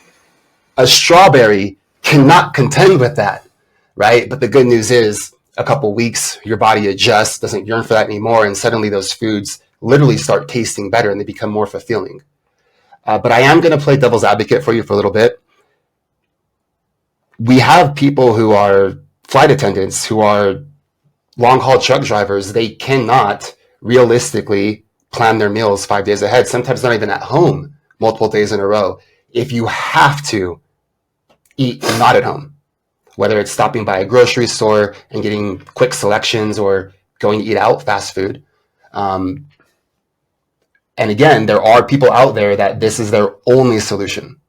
A strawberry cannot contend with that, right? But the good news is a couple weeks, your body adjusts, doesn't yearn for that anymore, and suddenly those foods literally start tasting better and they become more fulfilling. But I am going to play devil's advocate for you for a little bit. We have people who are flight attendants, who are long-haul truck drivers. They cannot realistically plan their meals 5 days ahead, sometimes not even at home multiple days in a row. If you have to eat not at home, whether it's stopping by a grocery store and getting quick selections or going to eat out fast food. And again, there are people out there that this is their only solution.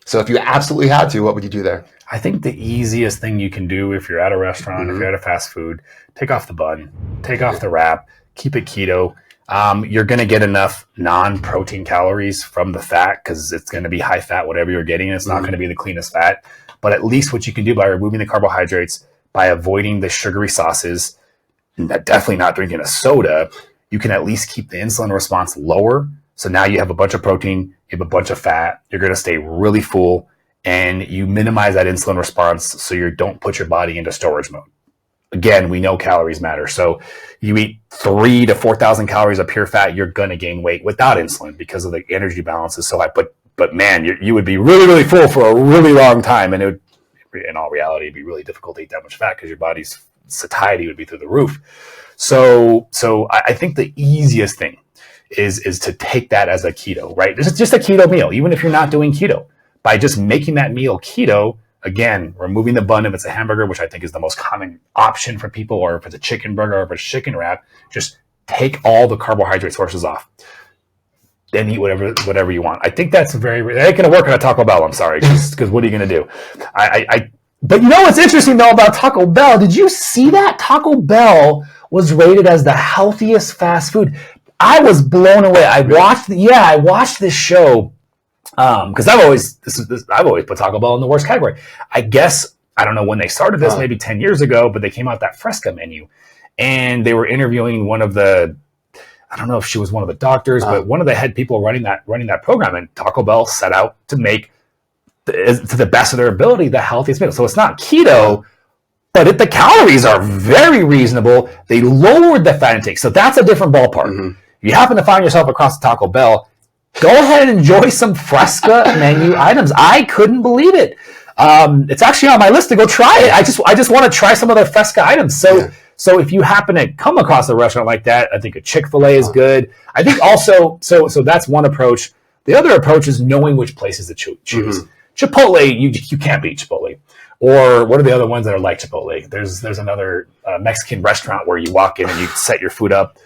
So if you absolutely had to, what would you do there? I think the easiest thing you can do if you're at a restaurant, if you're at a fast food, take off the bun, take off the wrap, keep it keto. You're going to get enough non-protein calories from the fat because it's going to be high fat, whatever you're getting. It's not going to be the cleanest fat. But at least what you can do by removing the carbohydrates, by avoiding the sugary sauces, and definitely not drinking a soda, you can at least keep the insulin response lower. So now you have a bunch of protein, you have a bunch of fat, you're going to stay really full, and you minimize that insulin response so you don't put your body into storage mode. Again, we know calories matter. So you eat 3,000 to 4,000 calories of pure fat, you're going to gain weight without insulin because of the energy balance is so high. But man, you would be really, really full for a really long time. And it would, in all reality, it'd be really difficult to eat that much fat because your body's satiety would be through the roof. So I think the easiest thing is to take that as a keto, right? This is just a keto meal, even if you're not doing keto. By just making that meal keto, again, removing the bun if it's a hamburger, which I think is the most common option for people, or if it's a chicken burger, or if it's chicken wrap, just take all the carbohydrate sources off. Then eat whatever you want. I think that's that ain't going to work on a Taco Bell, I'm sorry, because what are you going to do? But you know what's interesting, though, about Taco Bell? Did you see that? Taco Bell was rated as the healthiest fast food. I was blown away. I watched this show because I've always put Taco Bell in the worst category. I guess, I don't know when they started this, maybe 10 years ago, but they came out that Fresca menu, and they were interviewing one of the, I don't know if she was one of the doctors, but one of the head people running that program, and Taco Bell set out to make, to the best of their ability, the healthiest meal. So it's not keto, but the calories are very reasonable. They lowered the fat intake, so that's a different ballpark. Mm-hmm. You happen to find yourself across the Taco Bell, go ahead and enjoy some Fresca menu items. I couldn't believe it. It's actually on my list to go try it. I just want to try some of their Fresca items. So if you happen to come across a restaurant like that, I think a Chick-fil-A is good. I think also, so that's one approach. The other approach is knowing which places to choose. Mm-hmm. Chipotle, you can't beat Chipotle. Or what are the other ones that are like Chipotle? There's another Mexican restaurant where you walk in and you set your food up.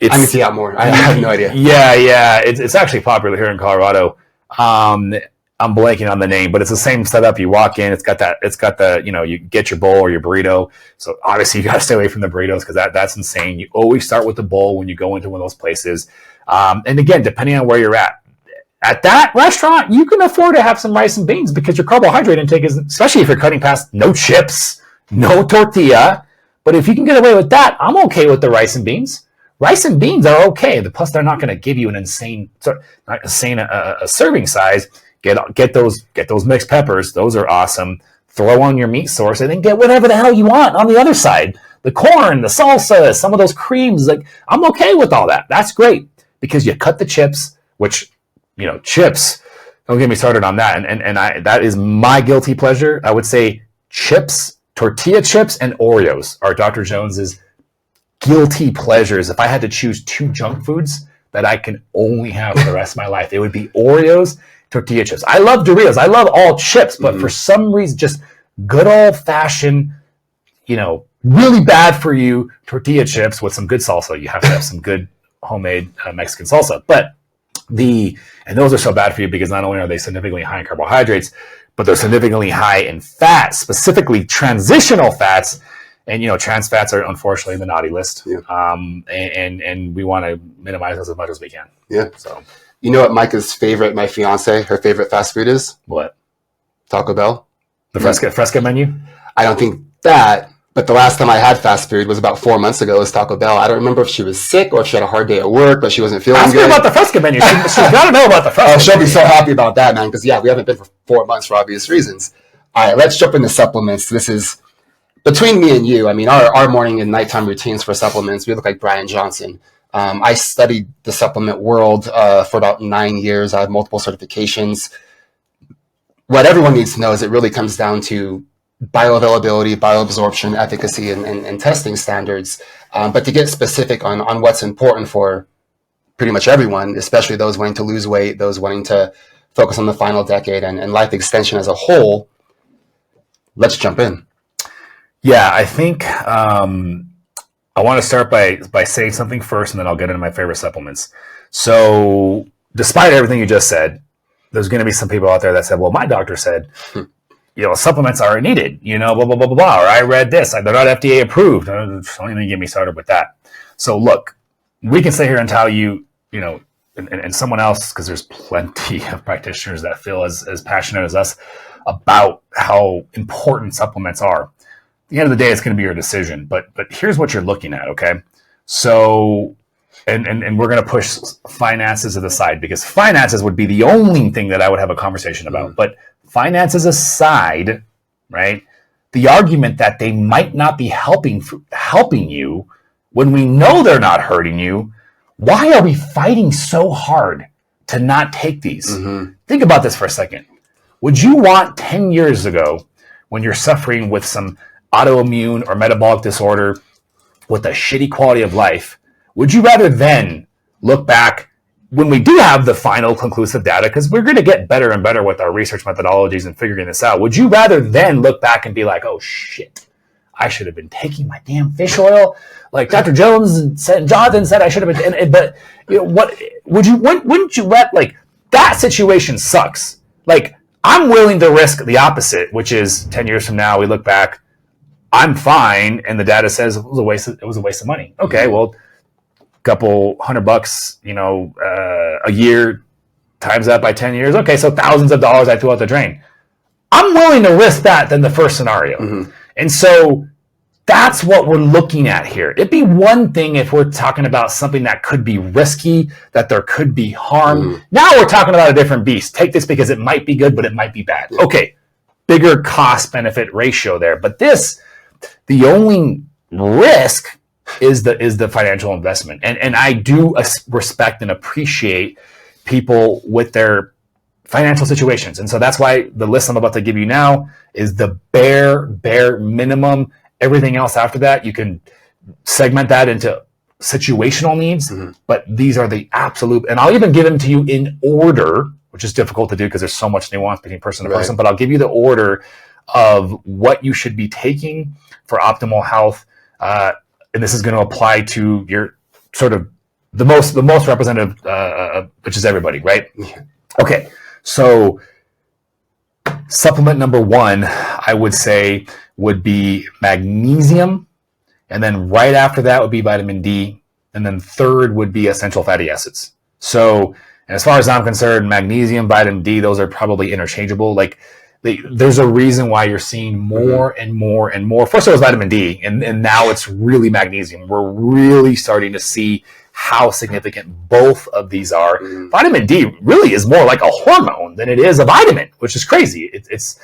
I can see out more. I have no idea. Yeah. It's actually popular here in Colorado. I'm blanking on the name, but it's the same setup. You walk in, it's got the, you get your bowl or your burrito. So obviously you got to stay away from the burritos because that's insane. You always start with the bowl when you go into one of those places. And again, depending on where you're at that restaurant, you can afford to have some rice and beans because your carbohydrate intake is, especially if you're cutting past no chips, no tortilla. But if you can get away with that, I'm okay with the rice and beans. Rice and beans are okay. Plus, they're not going to give you an insane serving size. Get those mixed peppers. Those are awesome. Throw on your meat source and then get whatever the hell you want on the other side. The corn, the salsa, some of those creams. Like, I'm okay with all that. That's great because you cut the chips, which, chips, don't get me started on that. And that is my guilty pleasure. I would say chips, tortilla chips, and Oreos are Dr. Jones's guilty pleasures. If I had to choose 2 junk foods that I can only have for the rest of my life, it would be Oreos, tortilla chips. I love Doritos. I love all chips, but for some reason, just good old fashioned, really bad for you tortilla chips with some good salsa. You have to have some good homemade Mexican salsa. And those are so bad for you because not only are they significantly high in carbohydrates, but they're significantly high in fat, specifically transitional fats. And, trans fats are unfortunately the naughty list. Yeah. And we want to minimize those as much as we can. Yeah. So, you know what Micah's favorite, my fiance, her favorite fast food is? What? Taco Bell. The Fresca menu? I don't think that, but the last time I had fast food was about 4 months ago. It was Taco Bell. I don't remember if she was sick or if she had a hard day at work, but she wasn't feeling Ask good. her about the Fresca menu. She's got to know about the Fresca. Oh, she'll be so happy about that, man, because, we haven't been for 4 months for obvious reasons. All right, let's jump into supplements. This is between me and you. I mean, our morning and nighttime routines for supplements, we look like Brian Johnson. I studied the supplement world for about 9 years. I have multiple certifications. What everyone needs to know is it really comes down to bioavailability, bioabsorption, efficacy, and testing standards. But to get specific on what's important for pretty much everyone, especially those wanting to lose weight, those wanting to focus on the final decade and life extension as a whole, let's jump in. Yeah, I think I want to start by saying something first, and then I'll get into my favorite supplements. So despite everything you just said, there's going to be some people out there that said, well, my doctor said, supplements are needed, blah, blah, blah, blah, blah, or I read this, they're not FDA approved. Don't even get me started with that. So look, we can sit here and tell you, and someone else, because there's plenty of practitioners that feel as passionate as us about how important supplements are. At the end of the day, it's going to be your decision. But here's what you're looking at, okay? So, and we're going to push finances to the side, because finances would be the only thing that I would have a conversation about. Mm-hmm. But finances aside, right? The argument that they might not be helping you when we know they're not hurting you, why are we fighting so hard to not take these? Mm-hmm. Think about this for a second. Would you want 10 years ago, when you're suffering with some autoimmune or metabolic disorder with a shitty quality of life, would you rather then look back when we do have the final conclusive data, because we're going to get better and better with our research methodologies and figuring this out, would you rather then look back and be like, oh shit, I should have been taking my damn fish oil like Dr. Jones said, Jonathan said I should have been, but what would you, wouldn't you like, that situation sucks. Like, I'm willing to risk the opposite, which is 10 years from now, we look back, I'm fine, and the data says it was a waste of money. Okay, well, couple $100, a year, times that by 10 years. Okay, so thousands of dollars I threw out the drain. I'm willing to risk that than the first scenario. Mm-hmm. And so that's what we're looking at here. It'd be one thing if we're talking about something that could be risky, that there could be harm. Mm-hmm. Now we're talking about a different beast. Take this because it might be good, but it might be bad. Yeah. Okay, bigger cost-benefit ratio there. But this, the only risk is the financial investment. And I do respect and appreciate people with their financial situations. And so that's why the list I'm about to give you now is the bare minimum. Everything else after that, you can segment that into situational needs, mm-hmm. but these are the absolute, and I'll even give them to you in order, which is difficult to do because there's so much nuance between person to person, but I'll give you the order of what you should be taking for optimal health. And this is going to apply to your sort of the most representative, which is everybody, right? Yeah. Okay, so supplement number one, I would say, would be magnesium, and then right after that would be vitamin D, and then third would be essential fatty acids. So, and as far as I'm concerned, magnesium, vitamin D, those are probably interchangeable. Like, there's a reason why you're seeing more and more and more. First it was vitamin D, and now it's really magnesium. We're really starting to see how significant both of these are. Mm-hmm. Vitamin D really is more like a hormone than it is a vitamin, which is crazy. It's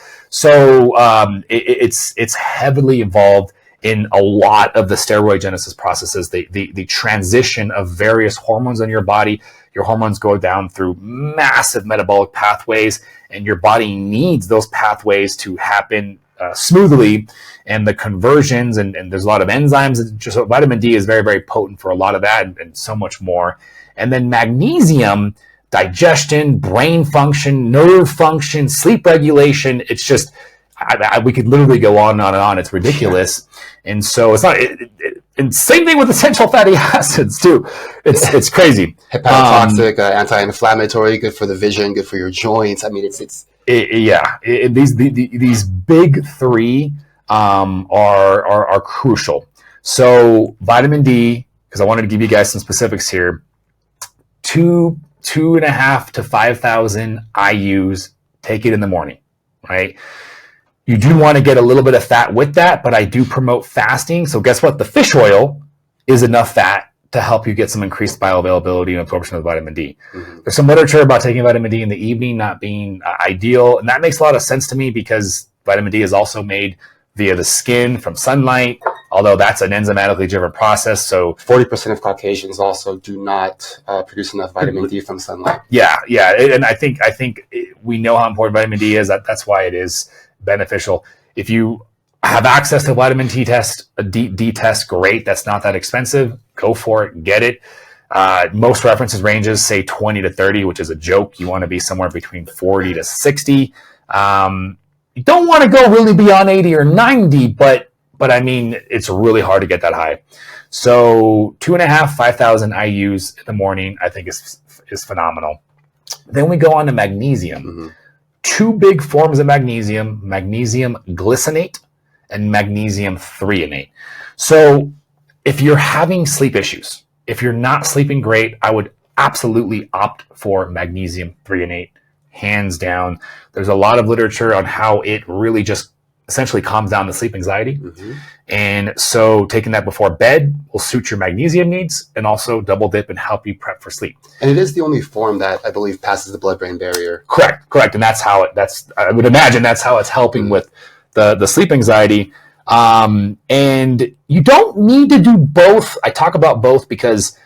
heavily involved in a lot of the steroidogenesis processes, the transition of various hormones in your body. Your hormones go down through massive metabolic pathways, and your body needs those pathways to happen smoothly, and the conversions, and there's a lot of enzymes. So vitamin D is very, very potent for a lot of that, and so much more. And then magnesium, digestion, brain function, nerve function, sleep regulation. It's just, we could literally go on and on and on. It's ridiculous. And so it's not, and same thing with essential fatty acids too. It's crazy. Hepatotoxic, anti-inflammatory, good for the vision, good for your joints. I mean, it's These big three are crucial. So vitamin D, because I wanted to give you guys some specifics here, 2.5 to 5,000 IUs. Take it in the morning, right? You do want to get a little bit of fat with that, but I do promote fasting. So guess what? The fish oil is enough fat to help you get some increased bioavailability and absorption of vitamin D. Mm-hmm. There's some literature about taking vitamin D in the evening not being ideal, and that makes a lot of sense to me because vitamin D is also made via the skin from sunlight, although that's an enzymatically driven process. So 40% of Caucasians also do not produce enough vitamin D from sunlight. Yeah, and I think we know how important vitamin D is. That's why it is beneficial. If you have access to a vitamin D test, great. That's not that expensive. Go for it, get it. Most references ranges say 20 to 30, which is a joke. You want to be somewhere between 40 to 60. You don't want to go really beyond 80 or 90, but I mean, it's really hard to get that high. So 2.5, 5,000 IUs in the morning, I think is phenomenal. Then we go on to magnesium. Mm-hmm. Two big forms of magnesium glycinate and magnesium threonate. So if you're having sleep issues, if you're not sleeping great, I would absolutely opt for magnesium threonate, hands down. There's a lot of literature on how it really just essentially calms down the sleep anxiety. Mm-hmm. And so taking that before bed will suit your magnesium needs and also double dip and help you prep for sleep. And it is the only form that I believe passes the blood-brain barrier. Correct. And I would imagine that's how it's helping mm-hmm. with the sleep anxiety. And you don't need to do both. I talk about both because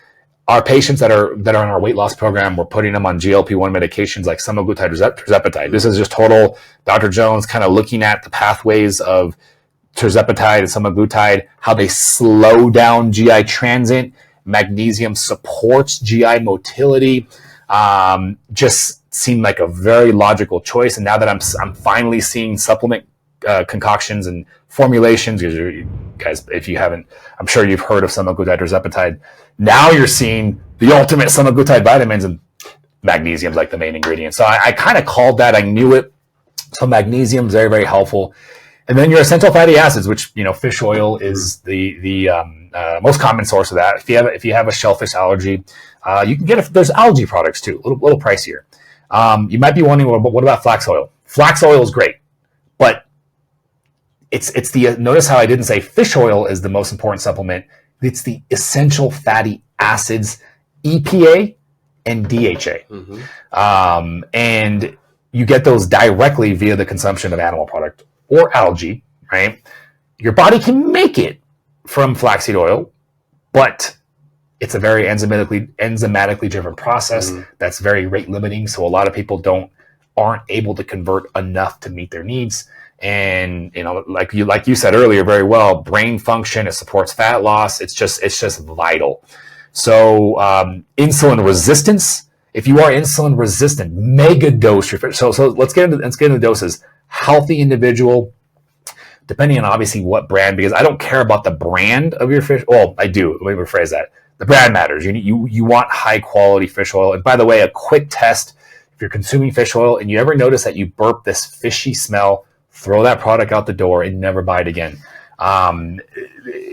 our patients that are in our weight loss program, we're putting them on GLP-1 medications like semaglutide, tirzepatide. This is just total Dr. Jones kind of looking at the pathways of tirzepatide and semaglutide, how they slow down GI transit. Magnesium supports GI motility. Just seemed like a very logical choice. And now that I'm finally seeing supplement concoctions and formulations, because you guys, if you haven't, I'm sure you've heard of semaglutide or tirzepatide. Now you're seeing the ultimate semaglutide vitamins, and magnesium is like the main ingredient. So I kind of called that. I knew it. So magnesium is very, very helpful. And then your essential fatty acids, which, fish oil is the most common source of that. If you have a shellfish allergy, you can get there's algae products too, a little pricier. You might be wondering, well, what about flax oil? Flax oil is great, but it's notice how I didn't say fish oil is the most important supplement. It's the essential fatty acids, EPA and DHA. Mm-hmm. And you get those directly via the consumption of animal product or algae, right? Your body can make it from flaxseed oil, but it's a very enzymatically driven process that's very rate limiting. So a lot of people aren't able to convert enough to meet their needs. And like you said earlier very well, brain function, it supports fat loss. It's just vital. So insulin resistance. If you are insulin resistant, mega dose your fish. So let's get into the doses. Healthy individual, depending on obviously what brand, because I don't care about the brand of your fish. Well, I do. Let me rephrase that. The brand matters. You want high quality fish oil. And by the way, a quick test: if you're consuming fish oil and you ever notice that you burp this fishy smell, throw that product out the door and never buy it again.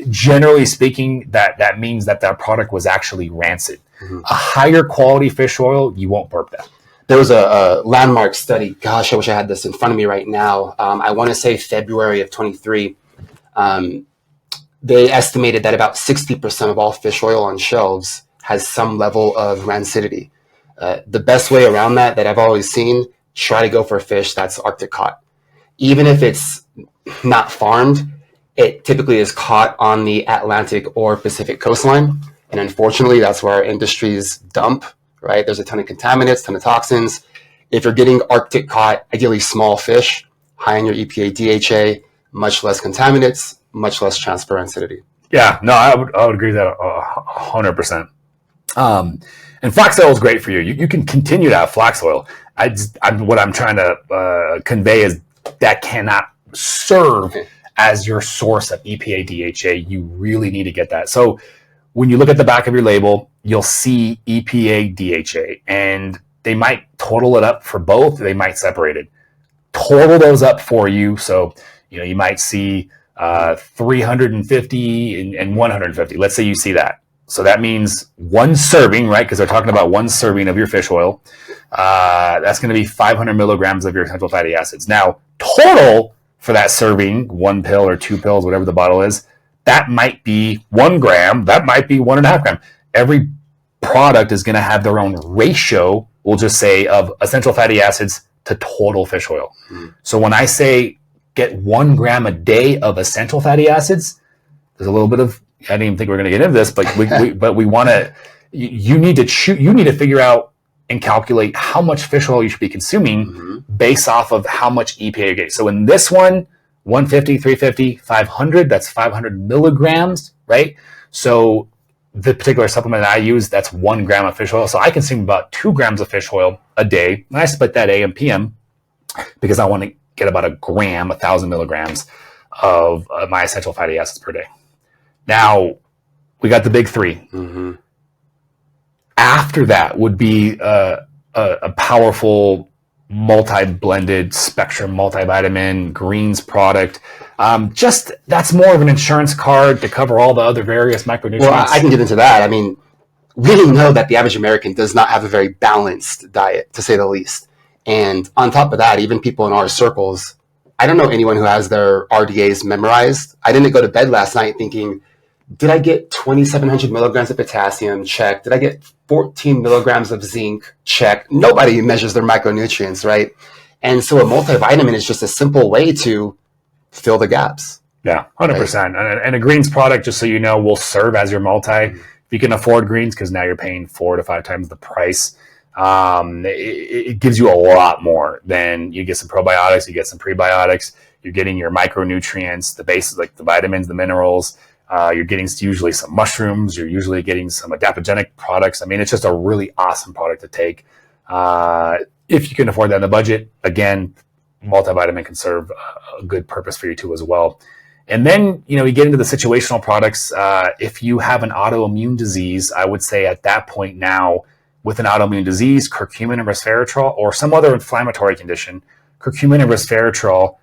Generally speaking, that means that product was actually rancid. Mm-hmm. A higher quality fish oil, you won't burp that. There was a landmark study. Gosh, I wish I had this in front of me right now. I want to say February of 23. They estimated that about 60% of all fish oil on shelves has some level of rancidity. The best way around that I've always seen, try to go for a fish that's Arctic caught. Even if it's not farmed, it typically is caught on the Atlantic or Pacific coastline. And unfortunately, that's where our industries dump, right? There's a ton of contaminants, ton of toxins. If you're getting Arctic caught, ideally small fish, high in your EPA, DHA, much less contaminants, much less transfer rancidity. Yeah, no, I would agree with that 100%. And flax oil is great for you. You can continue to have flax oil. What I'm trying to convey is that cannot serve as your source of EPA, DHA. You really need to get that. So when you look at the back of your label, you'll see EPA, DHA, and they might total it up for both. They might separate it. total those up for you. So, you might see 350 and 150. Let's say you see that. So that means one serving, right? Because they're talking about one serving of your fish oil. That's going to be 500 milligrams of your essential fatty acids. Now, total for that serving, 1 pill or 2 pills, whatever the bottle is, that might be 1 gram. That might be 1.5 gram. Every product is going to have their own ratio, we'll just say, of essential fatty acids to total fish oil. So when I say get 1 gram a day of essential fatty acids, there's a little bit of, I didn't even think we were going to get into this, but we want to, you need to figure out and calculate how much fish oil you should be consuming based off of how much EPA you get. So in this one, 150, 350, 500, that's 500 milligrams, right? So the particular supplement that I use, that's 1 gram of fish oil. So I consume about 2 grams of fish oil a day. And I split that AM, PM, because I want to get about 1,000 milligrams of my essential fatty acids per day. Now, we got the big 3. After that would be a powerful multi-blended spectrum multivitamin greens product. That's more of an insurance card to cover all the other various micronutrients. Well, I can get into that. I mean, we know that the average American does not have a very balanced diet, to say the least. And on top of that, even people in our circles, I don't know anyone who has their RDAs memorized. I didn't go to bed last night thinking, did I get 2,700 milligrams of potassium? Check. Did I get 14 milligrams of zinc? Check. Nobody measures their micronutrients, right? And so a multivitamin is just a simple way to fill the gaps. Yeah, 100%. Right? And a greens product, just so you know, will serve as your multi. If you can afford greens, because now you're paying 4 to 5 times the price, it gives you a lot more than you get some probiotics, you get some prebiotics, you're getting your micronutrients, the bases like the vitamins, the minerals. You're getting usually some mushrooms. You're usually getting some adaptogenic products. I mean, it's just a really awesome product to take. If you can afford that in the budget, again, multivitamin can serve a good purpose for you too as well. And then, you get into the situational products. If you have an autoimmune disease, I would say at that point now, with an autoimmune disease, curcumin and resveratrol, or some other inflammatory condition, curcumin and resveratrol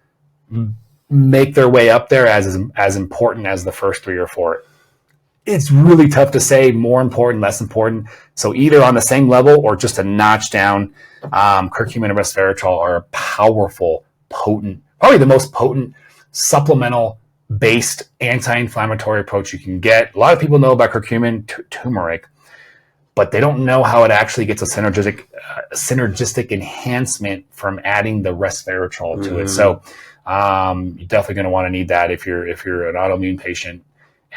make their way up there as important as the first 3 or 4. It's really tough to say more important, less important. So either on the same level or just a notch down. Curcumin and resveratrol are a powerful, potent, probably the most potent supplemental based anti-inflammatory approach you can get. A lot of people know about curcumin, turmeric, but they don't know how it actually gets a synergistic enhancement from adding the resveratrol to it. So you're definitely going to want to need that if you're an autoimmune patient.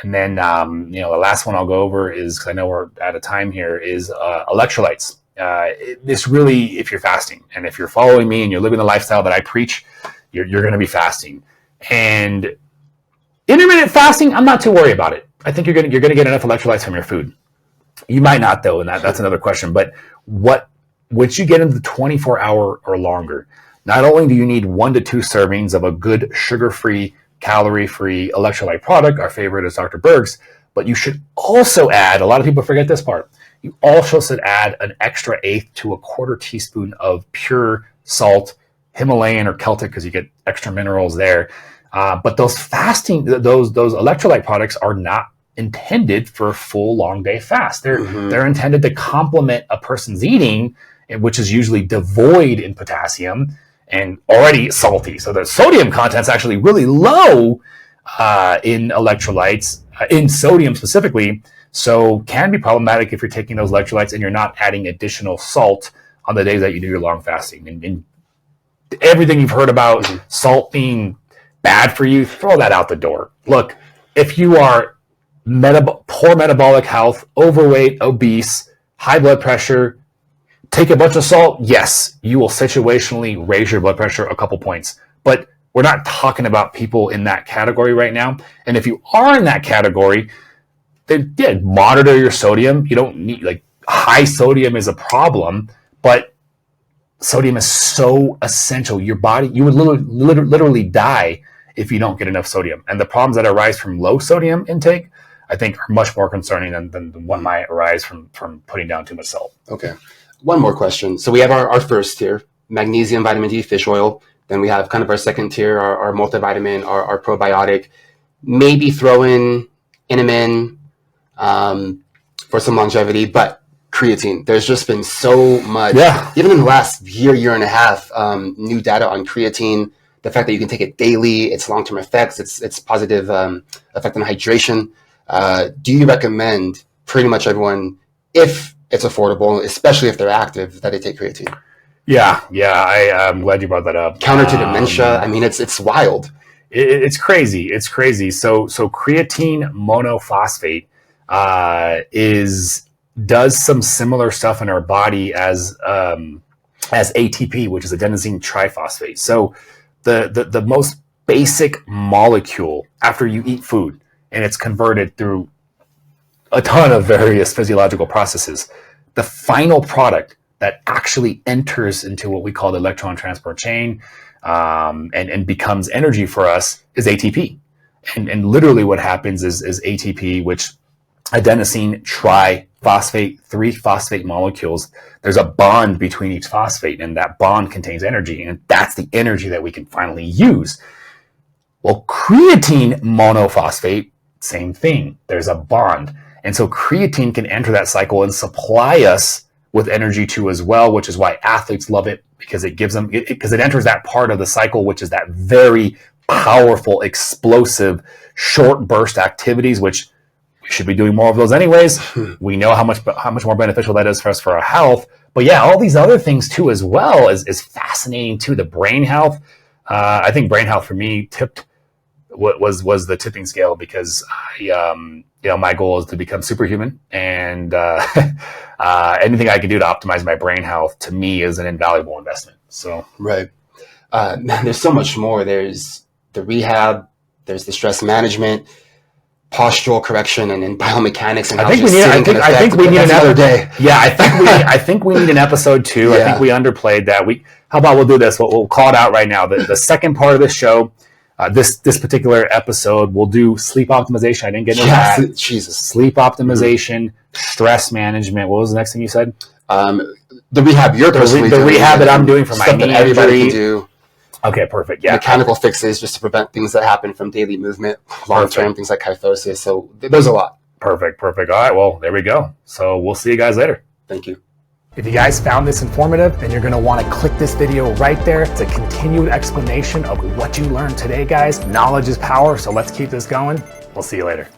And then the last one I'll go over is, because I know we're out of time here, is electrolytes. This really, if you're fasting and if you're following me and you're living the lifestyle that I preach, you're going to be fasting. And intermittent fasting, I'm not too worried about it. I think you're going to get enough electrolytes from your food. You might not, though, and that's another question. But once you get into the 24-hour or longer, not only do you need 1 to 2 servings of a good sugar-free, calorie-free electrolyte product, our favorite is Dr. Berg's, but you should also add, a lot of people forget this part, you also should add an extra 1/8 to 1/4 teaspoon of pure salt, Himalayan or Celtic, because you get extra minerals there. But those electrolyte products are not intended for a full long day fast. They're intended to complement a person's eating, which is usually devoid in potassium and already salty. So the sodium content's actually really low in electrolytes, in sodium specifically. So can be problematic if you're taking those electrolytes and you're not adding additional salt on the days that you do your long fasting. And everything you've heard about salt being bad for you, throw that out the door. Look, if you are poor metabolic health, overweight, obese, high blood pressure, take a bunch of salt, yes, you will situationally raise your blood pressure a couple points. But we're not talking about people in that category right now. And if you are in that category, then monitor your sodium. You don't need, high sodium is a problem, but sodium is so essential. Your body, you would literally die if you don't get enough sodium. And the problems that arise from low sodium intake, I think, are much more concerning than what might arise from putting down too much salt. Okay. One more question. So we have our first tier, magnesium, vitamin D, fish oil. Then we have kind of our second tier, our multivitamin, our probiotic. Maybe throw in Inamin for some longevity, but creatine. There's just been so much, even in the last year and a half, new data on creatine. The fact that you can take it daily, its long-term effects, its positive effect on hydration. Do you recommend pretty much everyone, if it's affordable, especially if they're active, that they take creatine? Yeah, I'm glad you brought that up. Counter to dementia. I mean, it's wild. It's crazy. It's crazy. So creatine monophosphate does some similar stuff in our body as ATP, which is adenosine triphosphate. So the most basic molecule after you eat food, and it's converted through a ton of various physiological processes, the final product that actually enters into what we call the electron transport chain and becomes energy for us is ATP. And literally what happens is ATP, which adenosine triphosphate, 3 phosphate molecules, there's a bond between each phosphate, and that bond contains energy, and that's the energy that we can finally use. Well, creatine monophosphate, same thing. There's a bond. And so creatine can enter that cycle and supply us with energy too as well, which is why athletes love it, because it gives them, because it enters that part of the cycle, which is that very powerful, explosive, short burst activities, which we should be doing more of those anyways. We know how much more beneficial that is for us for our health. But yeah, all these other things too as well is fascinating too. The brain health, I think brain health for me was the tipping scale, because my goal is to become superhuman, and anything I can do to optimize my brain health to me is an invaluable investment. So right, man, there's so much more. There's the rehab, there's the stress management, postural correction, and biomechanics. And I think we need another day. Yeah, I think we need an episode 2. Yeah. I think we underplayed that. How about we'll do this? We'll call it out right now. The second part of this show. This particular episode, we'll do sleep optimization. I didn't get into that. Jesus. Sleep optimization, stress management. What was the next thing you said? The rehab you're personally doing. The rehab that I'm doing for my knee everybody can do. Okay, perfect. Yeah. Mechanical fixes just to prevent things that happen from daily movement, long-term things like kyphosis. So there's a lot. Perfect. All right, well, there we go. So we'll see you guys later. Thank you. If you guys found this informative, then you're going to want to click this video right there. It's a continued explanation of what you learned today, guys. Knowledge is power, so let's keep this going. We'll see you later.